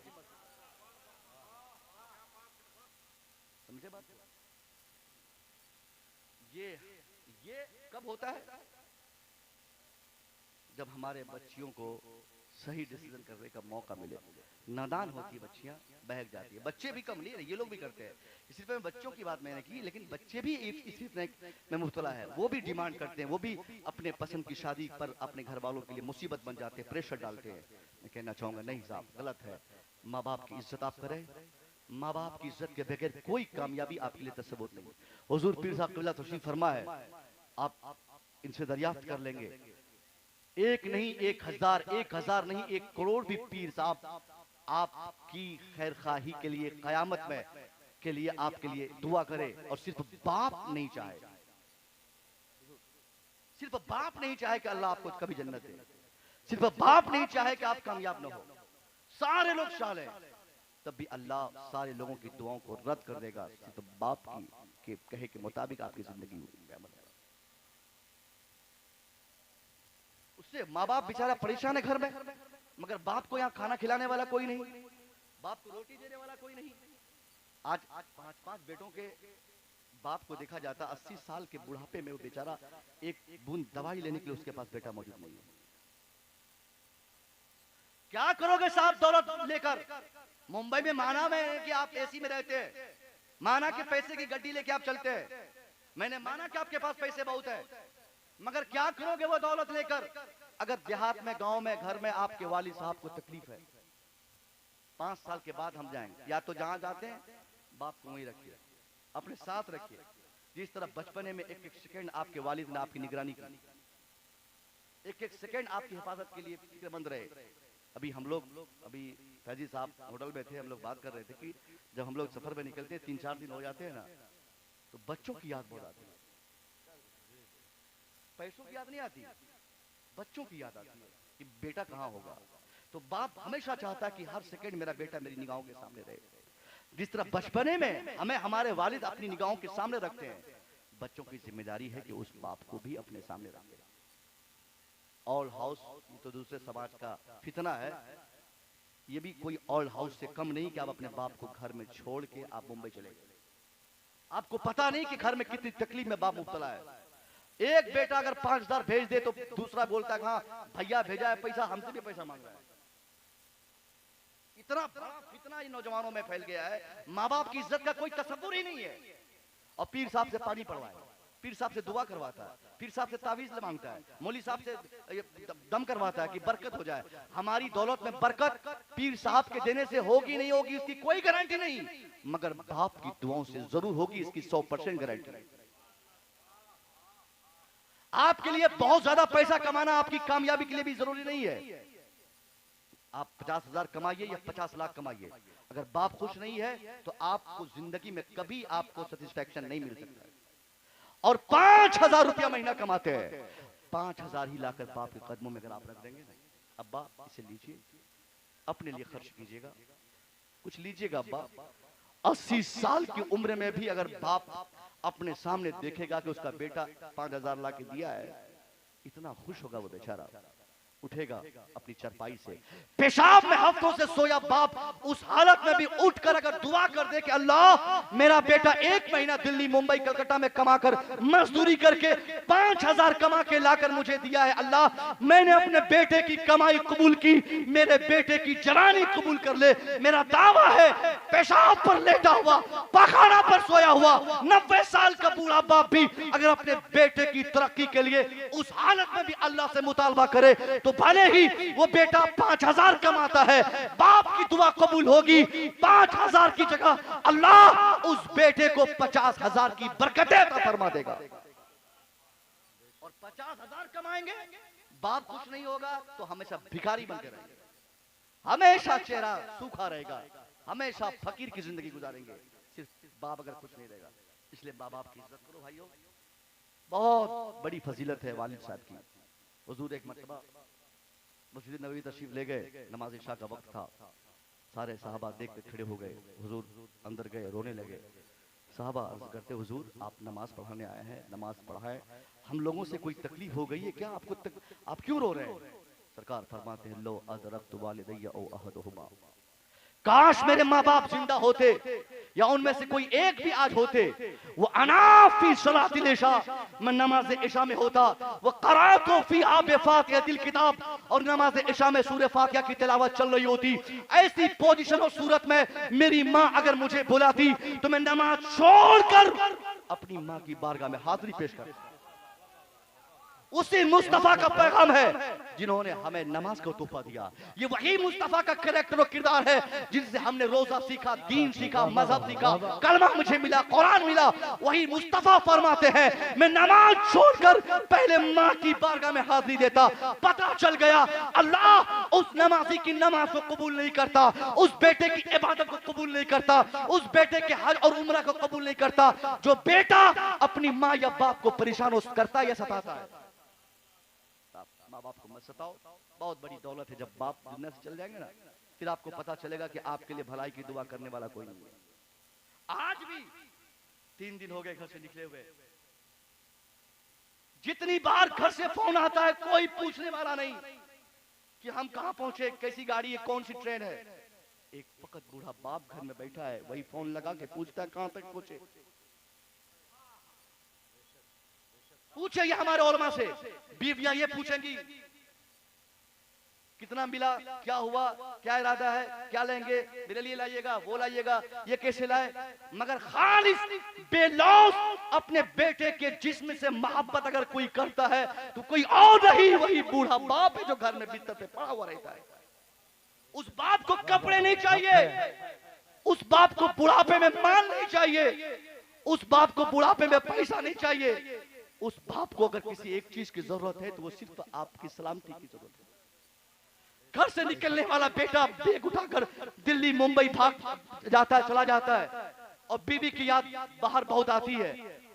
समझे बात? ये कब होता है? जब हमारे बच्चियों को सही डिसीजन करने का मौका मिले। नादान होती है बच्चियां, बहक जाती है। बच्चे भी कम नहीं, ये लोग भी करते हैं। सिर्फ मैं बच्चों की बात मैंने की, लेकिन बच्चे भी इसी में मुब्तला है। वो भी डिमांड करते हैं, वो भी अपने पसंद की शादी पर अपने घर वालों के लिए मुसीबत बन जाते हैं, प्रेशर डालते हैं। मैं कहना चाहूंगा नहीं साहब, गलत है। माँ बाप की इज्जत आप करें, माँ बाप की इज्जत के बगैर कोई कामयाबी आपके लिए तस्वुर नहीं। हुजूर पीर साहब क़िबला तशरीफ फरमा है, आप इनसे दरियाफ्त कर लेंगे, एक नहीं 1000, 1000 नहीं 1 करोड़ भी पीर साहब आपकी खैर खाही के लिए कयामत में के लिए आपके लिए दुआ करे। और सिर्फ बाप नहीं चाहे, सिर्फ बाप नहीं चाहे कि अल्लाह आपको कभी जन्नत दे, सिर्फ बाप नहीं चाहे कि आप कामयाब ना हो, सारे लोग चाह लें, तब भी अल्लाह सारे लोगों की दुआओं को रद्द कर देगा। सिर्फ बाप की के कहे के मुताबिक आपकी जिंदगी होगी। उससे माँ बाप बेचारा परेशान है घर में, मगर बाप को यहाँ खाना खिलाने वाला कोई नहीं, बाप को रोटी देने वाला कोई नहीं। आज 5-5 बेटों के बाप को देखा जाता, 80 साल के बुढ़ापे में वो बेचारा एक बूंद दवाई लेने के लिए उसके पास बेटा मौजूद नहीं है। क्या करोगे साहब दौलत लेकर? मुंबई में माना में कि आप एसी में रहते हैं, माना कि पैसे की गड्डी लेके आप चलते हैं, मैंने माना कि आपके पास पैसे बहुत है, मगर क्या करोगे वो दौलत लेकर? अगर देहात में, गांव में, घर में आपके वालिद साहब को तकलीफ है, 5 साल के बाद हम जाएंगे, या तो जहां जाते हैं बाप को वहीं रखिए, अपने साथ रखिए। जिस तरह बचपने में एक एक सेकंड आपके वालिद ने आपकी निगरानी की, एक एक सेकंड आपकी हिफाजत के लिए फिक्रमंद रहे। अभी हम लोग, अभी फैजी साहब होटल में थे, हम लोग बात कर रहे थे कि जब हम लोग सफर में निकलते हैं 3-4 दिन हो जाते हैं ना, तो बच्चों की याद बहुत आती है। पैसों की याद नहीं आती, बच्चों की याद आती है कि बेटा कहाँ होगा। तो बाप हमेशा चाहता है कि हर सेकंड मेरा बेटा मेरी निगाहों के सामने रहे। जिस तरह बचपने में हमें हमारे वालिद अपनी निगाहों के सामने रखते हैं, बच्चों की जिम्मेदारी है कि उस बाप को भी अपने सामने रखें। ऑल हाउस तो दूसरे समाज का फितना है, ये भी कोई ऑल हाउस से कम नहीं कि आप अपने बाप को घर में छोड़ के आप मुंबई चले गए। आपको पता नहीं कि घर में कितनी तकलीफ में बाप मुब्तला है। एक बेटा अगर 5000 भेज दे तो दूसरा बोलता है हाँ भैया भेजा है पैसा, हमसे भी पैसा मांग रहा है। इतना बड़ा फितना इन नौजवानों में फैल गया है, माँ बाप की इज्जत का कोई तसव्वुर ही नहीं है। और पीर साहब से पानी पड़वाए, पीर साहब से दुआ करवाता है, पीर साहब से तावीज मांगता है, मौली साहब से दम करवाता है कि बरकत हो जाए। हमारी दौलत में बरकत पीर साहब के देने से होगी नहीं होगी इसकी कोई गारंटी नहीं, मगर बाप की दुआओं से जरूर होगी, इसकी 100% गारंटी। आपके लिए बहुत ज्यादा पैसा कमाना आपकी कामयाबी के लिए भी जरूरी नहीं है। आप 50,000 कमाइए या 50 लाख कमाइए, अगर बाप खुश नहीं है तो आपको जिंदगी में कभी आपको सेटिस्फैक्शन नहीं मिल सकता। और 5,000 रुपया महीना कमाते हैं, 5,000 ही लाकर बाप के कदमों में अगर आप रख देंगे, अब्बा इसे लीजिए, अपने लिए खर्च कीजिएगा, कुछ लीजिएगा अब्बा। 80 साल की उम्र में भी अगर बाप अपने सामने देखेगा कि उसका बेटा 5,000 ला के दिया है, इतना खुश होगा वो बेचारा। उठेगा अपनी चरपाई से, पेशाब में हफ्तों से सोया बाप उस हालत में भी उठकर अगर दुआ कर दे कि अल्लाह मेरा बेटा 1 महीना दिल्ली मुंबई कलकत्ता में कमाकर मजदूरी करके 5,000 कमा के लाकर मुझे दिया है, अल्लाह मैंने अपने बेटे की कमाई कबूल की, मेरे बेटे की जवानी कबूल कर ले। मेरा दावा है पेशाब पर लेटा हुआ, पखाड़ा पर सोया हुआ 90 साल का बूढ़ा बाप भी अगर अपने बेटे की तरक्की के लिए उस हालत में भी अल्लाह से मुतालबा करे तो भले ही वो बेटा 5,000 कमाता है, बाप की दुआ कबूल होगी। 5,000 की जगह अल्लाह उस बेटे को 50,000 की बरकतें अता फरमा देगा। और 50,000 कमाएंगे, बाप कुछ नहीं होगा तो हमेशा भिखारी बनते रहेंगे, हमेशा चेहरा सूखा रहेगा, हमेशा फकीर की जिंदगी गुजारेंगे, सिर्फ बाप अगर कुछ नहीं देगा। इसलिए माँ बाप की इज्जत करो भाइयों, बहुत बड़ी फजीलत है वालिद साहब की। हुजूर एक मर्तबा मस्जिद नबवी तशरीफ ले गए, नमाज इशा का वक्त था, सारे सहाबा देख के खड़े हो गए, हुजूर अंदर गए, रोने लगे। सहाबा अर्ज करते, हुजूर आप नमाज पढ़ाने आए हैं, नमाज पढ़ाए, हम लोगों से कोई तकलीफ हो गई है क्या आपको, आप क्यों रो रहे हैं? सरकार फरमाते हैं, लो अदरक्तु वालिदैया औ अहदुहुमा, काश मेरे माँ बाप जिंदा होते या उनमें से कोई एक भी आज होते, वो अनाफी सलातिल इशा, मैं नमाज इशा में होता, वो करातो फी आब फातिहतिल किताब, और नमाज इशा में सूरह फातिहा की तिलावत चल रही होती। ऐसी पोजीशन और सूरत में मेरी माँ अगर मुझे बुलाती तो मैं नमाज छोड़कर अपनी माँ की बारगाह में हाजिरी पेश करता। उसी मुस्तफा का पैगाम है जिन्होंने हमें नमाज को तोहफा दिया। ये वही मुस्तफा का कैरेक्टर और किरदार है जिनसे हमने रोजा सीखा, दीन सीखा, मजहब सीखा, कलमा मुझे मिला, कुरान मिला। वही मुस्तफा फरमाते हैं, मैं नमाज छोड़कर पहले माँ की बारगाह में हाजिरी देता। पता चल गया अल्लाह उस नमाजी की नमाज को कबूल नहीं करता, उस बेटे की इबादत को कबूल नहीं करता, उस बेटे के हज और उम्रा को कबूल नहीं करता जो बेटा अपनी माँ या बाप को परेशान करता या सताता है। माँ बाप को मत सताओ, बहुत बड़ी दौलत है। जब बाप दुनिया से चल जाएंगे ना, फिर आपको पता चलेगा कि आपके लिए भलाई की दुआ करने वाला कोई नहीं है। आज भी 3 दिन हो गए घर से निकले हुए, जितनी बार घर से फोन आता है कोई पूछने वाला नहीं कि हम कहां पहुंचे, कैसी गाड़ी है, कौन सी ट्रेन है। एक फकत बूढ़ा बाप घर में बैठा है, वही फोन लगा के पूछता है कहां तक पहुंचे। पूछे ये हमारे उलमा से, बीवियां ये पूछेंगी कितना मिला, क्या हुआ, क्या इरादा है, क्या लेंगे, मेरे लिए लाइएगा, वो लाइएगा, ये कैसे लाए। मगर खालिस बेलौस अपने बेटे के जिस्म से मोहब्बत अगर कोई करता है तो कोई और नहीं, वही बूढ़ा बाप है जो घर में बिस्तर पे पड़ा हुआ रहता है। उस बाप को कपड़े नहीं चाहिए, उस बाप को बुढ़ापे में माल नहीं चाहिए, उस बाप को बुढ़ापे में पैसा नहीं चाहिए। उस बाप को अगर किसी एक चीज की जरूरत है तो वो सिर्फ आपकी सलामती की जरूरत है। घर से निकलने वाला बेटा बैग उठाकर दिल्ली मुंबई भाग जाता है, चला जाता है, और बीवी की याद बाहर बहुत आती है,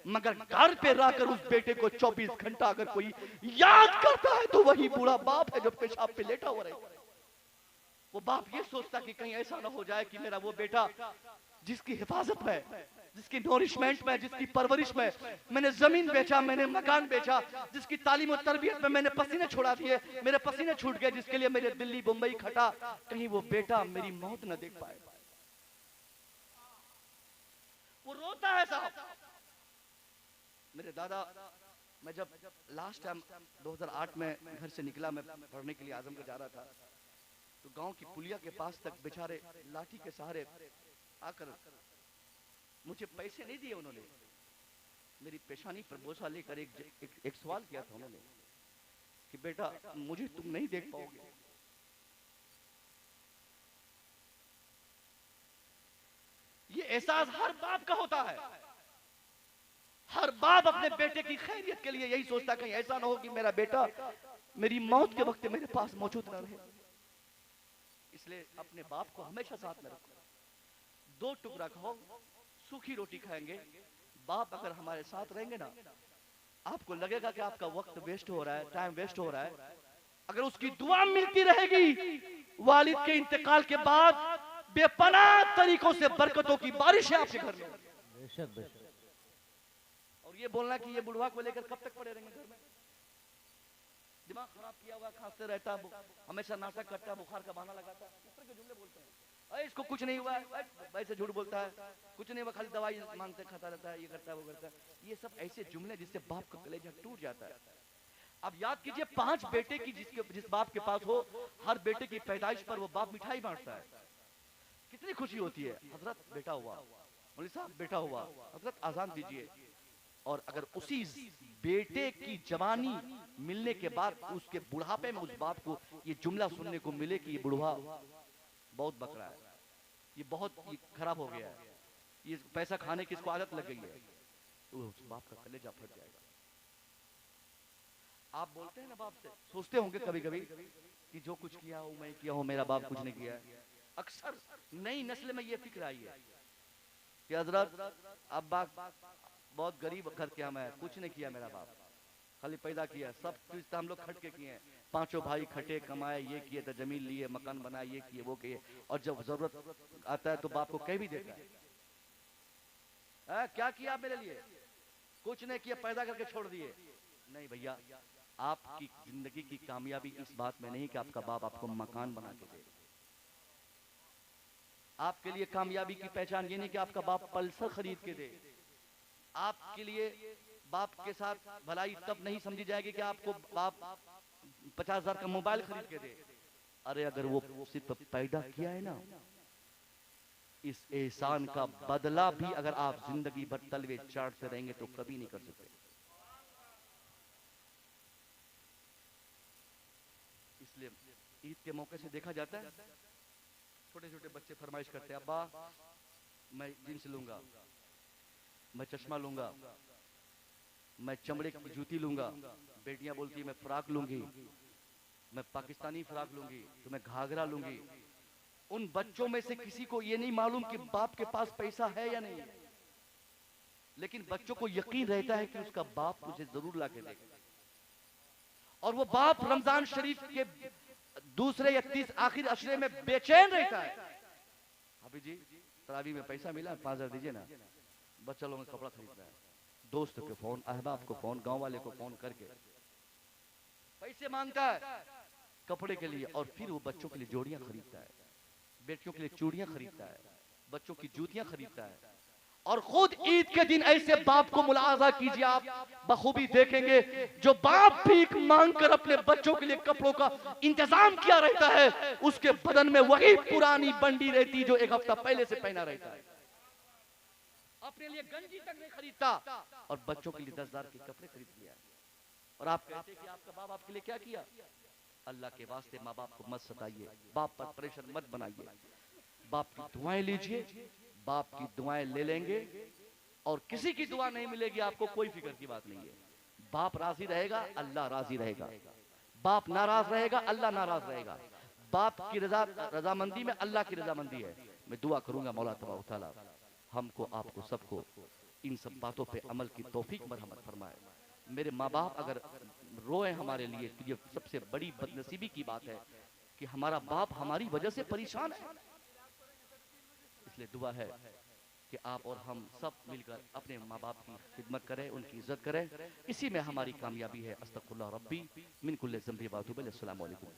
मगर घर पे रहकर उस बेटे को 24 घंटा अगर कोई याद करता है तो वही बूढ़ा बाप है जो पेशाब पे लेटा हुआ रहता है। वो बाप ये सोचता कि कहीं ऐसा ना हो जाए कि मेरा वो बेटा जिसकी हिफाजत में, जिसकी नोरिशमेंट में, जिसकी परवरिश में मैंने जमीन बेचा, मैंने मकान बेचा, जिसकी तालीम और तरबियत में मैंने पसीने छोड़ा दिए, मेरे पसीने छूट गए, जिसके लिए मेरे दिल्ली मुंबई खटा, कहीं वो बेटा मेरी मौत न देख पाए। वो रोता है साहब। मेरे दादा, मैं जब लास्ट टाइम 2008 में घर से निकला, मैं पढ़ने के लिए आजमगढ़ जा रहा था, तो गांव की पुलिया के पास तक बेचारे लाठी के सहारे आकर मुझे पैसे नहीं दिए उन्होंने, मेरी पेशानी पर बोझा लेकर एक सवाल किया था उन्होंने कि बेटा मुझे तुम नहीं देख पाओगे। ये एहसास हर बाप का होता है। हर बाप अपने बेटे की खैरियत के लिए यही सोचता कहीं ऐसा ना हो कि मेरा बेटा मेरी मौत के वक्त मेरे पास मौजूद न रहे। इसलिए अपने बाप को हमेशा साथ में रखो। 2 टुकड़ा खाओ, सूखी रोटी खाएंगे। बाप अगर हमारे साथ रहेंगे ना, आपको लगेगा कि आपका वक्त वेस्ट हो रहा है, टाइम वेस्ट हो रहा है। अगर उसकी दुआ मिलती रहेगी, वालिद के इंतकाल के बाद बेपनाह तरीकों से बरकतों की बारिश है आपके घर में। बेशक बेशक। और ये बोलना कि ये बुढ़वा को लेकर कब तक पड़े रहेंगे घर में, दिमाग खराब किया हुआ, खांसते रहता है, हमेशा नाटक करता है, बुखार का बहाना लगाता है, इस तरह के जुमले बोलते हैं। अरे इसको कुछ नहीं हुआ है, वैसे झूठ बोलता है, कुछ नहीं हुआ, खाली दवाई मांगते खाता रहता है, ये करता है वो करता है। ये सब ऐसे जुमले जिससे बाप का कलेजा टूट जाता है। अब याद कीजिए 5 बेटे की जिस बाप के पास हो, हर बेटे की पैदाइश पर वो बाप मिठाई बांटता है, कितनी खुशी होती है। हजरत बेटा हुआ, मौलवी साहब बेटा हुआ, हजरत आजान दीजिए। और अगर उसी बेटे की जवानी मिलने के बाद उसके बुढ़ापे में उस बाप को ये जुमला सुनने को मिले कि ये बुढ़वा बहुत बकरा है, ये बहुत खराब हो गया है, ये पैसा खाने की इसको आदत लग गई है, तो उस बाप का कलेजा फट जाएगा। आप बोलते हैं ना बाप से, सोचते होंगे कभी कभी कि जो कुछ किया हो मैं किया हूं, मेरा बाप कुछ नहीं किया है। अक्सर नई नस्ल में ये फिक्र आई है कि हजरत अब्बा बहुत गरीब घर के हम है, कुछ नहीं किया मेरा बाप, खाली पैदा किया, सब कुछ तो हम लोग खट के किए हैं, पांचों भाई खटे कमाए, ये किए तो जमीन लिए, मकान बनाए, ये किए वो किए, और जब जरूरत आता है तो बाप को कह भी देता है क्या किया आप मेरे लिए, कुछ नहीं किया, पैदा करके छोड़ दिए। नहीं भैया, आपकी जिंदगी की कामयाबी इस बात में नहीं कि आपका बाप आपको मकान बना के दे। आपके लिए कामयाबी की पहचान ये नहीं कि आपका बाप पल्सर खरीद के दे। आपके लिए बाप के साथ भलाई तब नहीं समझी जाएगी कि आपको बाप 50,000 का मोबाइल खरीद के दे। अरे अगर वो सिर्फ पैदा किया है ना, इस एहसान का बदला भी अगर आप जिंदगी भर तलवे चाटते रहेंगे तो कभी नहीं कर सकते। इसलिए ईद के मौके से देखा जाता है, छोटे छोटे बच्चे फरमाइश करते हैं, अब्बा मैं जींस लूंगा, मैं चश्मा लूंगा, मैं चमड़े की जूती लूंगा। बेटियां बोलती मैं फ्राक लूंगी, मैं पाकिस्तानी फ्राक लूंगी, तो मैं घाघरा लूंगी। उन बच्चों में से किसी को ये नहीं मालूम कि बाप के पास पैसा है या नहीं, लेकिन बच्चों को यकीन रहता है कि उसका बाप मुझे जरूर ला के देगा। और वो बाप रमजान शरीफ के दूसरे या तीसरे आखिर अशरे में बेचैन रहता है, अभी जी तरावी में पैसा मिला 5,000 दीजिए ना, बच्चा लोगों का कपड़ा खरीदना है, दोस्त के फोन, अहबाब को फोन, गांव वाले को फोन करके पैसे मांगता है कपड़े के लिए, और फिर वो बच्चों के लिए जोड़ियां खरीदता है, बेटियों के लिए चूड़ियां खरीदता है, बच्चों की जूतियां खरीदता है। और खुद ईद के दिन ऐसे बाप को मुलाजा कीजिए, आप बखूबी देखेंगे जो बाप भीख मांगकर अपने बच्चों के लिए कपड़ों का इंतजाम किया रहता है, उसके बदन में वही पुरानी बंडी रहती जो एक हफ्ता पहले से पहना रहता है। अपने लिए गंजी तक नहीं खरीदता और बच्चों के लिए 10,000 के कपड़े खरीद लिया। और आप कहते हैं कि आपका बाप आपके लिए क्या किया? अल्लाह के वास्ते माँ बाप को मत सताइए, बाप पर प्रेशर मत बनाइए, बाप की दुआएं लीजिए, बाप की दुआएं ले लेंगे और किसी की दुआ नहीं मिलेगी आपको, कोई फिक्र की बात नहीं है। बाप राजी रहेगा, अल्लाह राजी रहेगा, बाप नाराज रहेगा, अल्लाह नाराज रहेगा। बाप की रजामंदी में अल्लाह की रजामंदी है। मैं दुआ करूंगा मौला तबारक व तआला हमको आपको सबको इन सब बातों पे अमल की तौफीक मरहमत फरमाए। मेरे माँ बाप अगर रोए हमारे लिए तो ये सबसे बड़ी बदनसीबी की बात है कि हमारा बाप हमारी वजह से परेशान है। इसलिए दुआ है कि आप और हम सब मिलकर अपने माँ बाप की खिदमत करें, उनकी इज्जत करें, इसी में हमारी कामयाबी है। अस्तगफिरुल्लाह रब्बी मिन कुल्लि ज़ंबि व अतूबु इलैहि। अस्सलामु अलैकुम।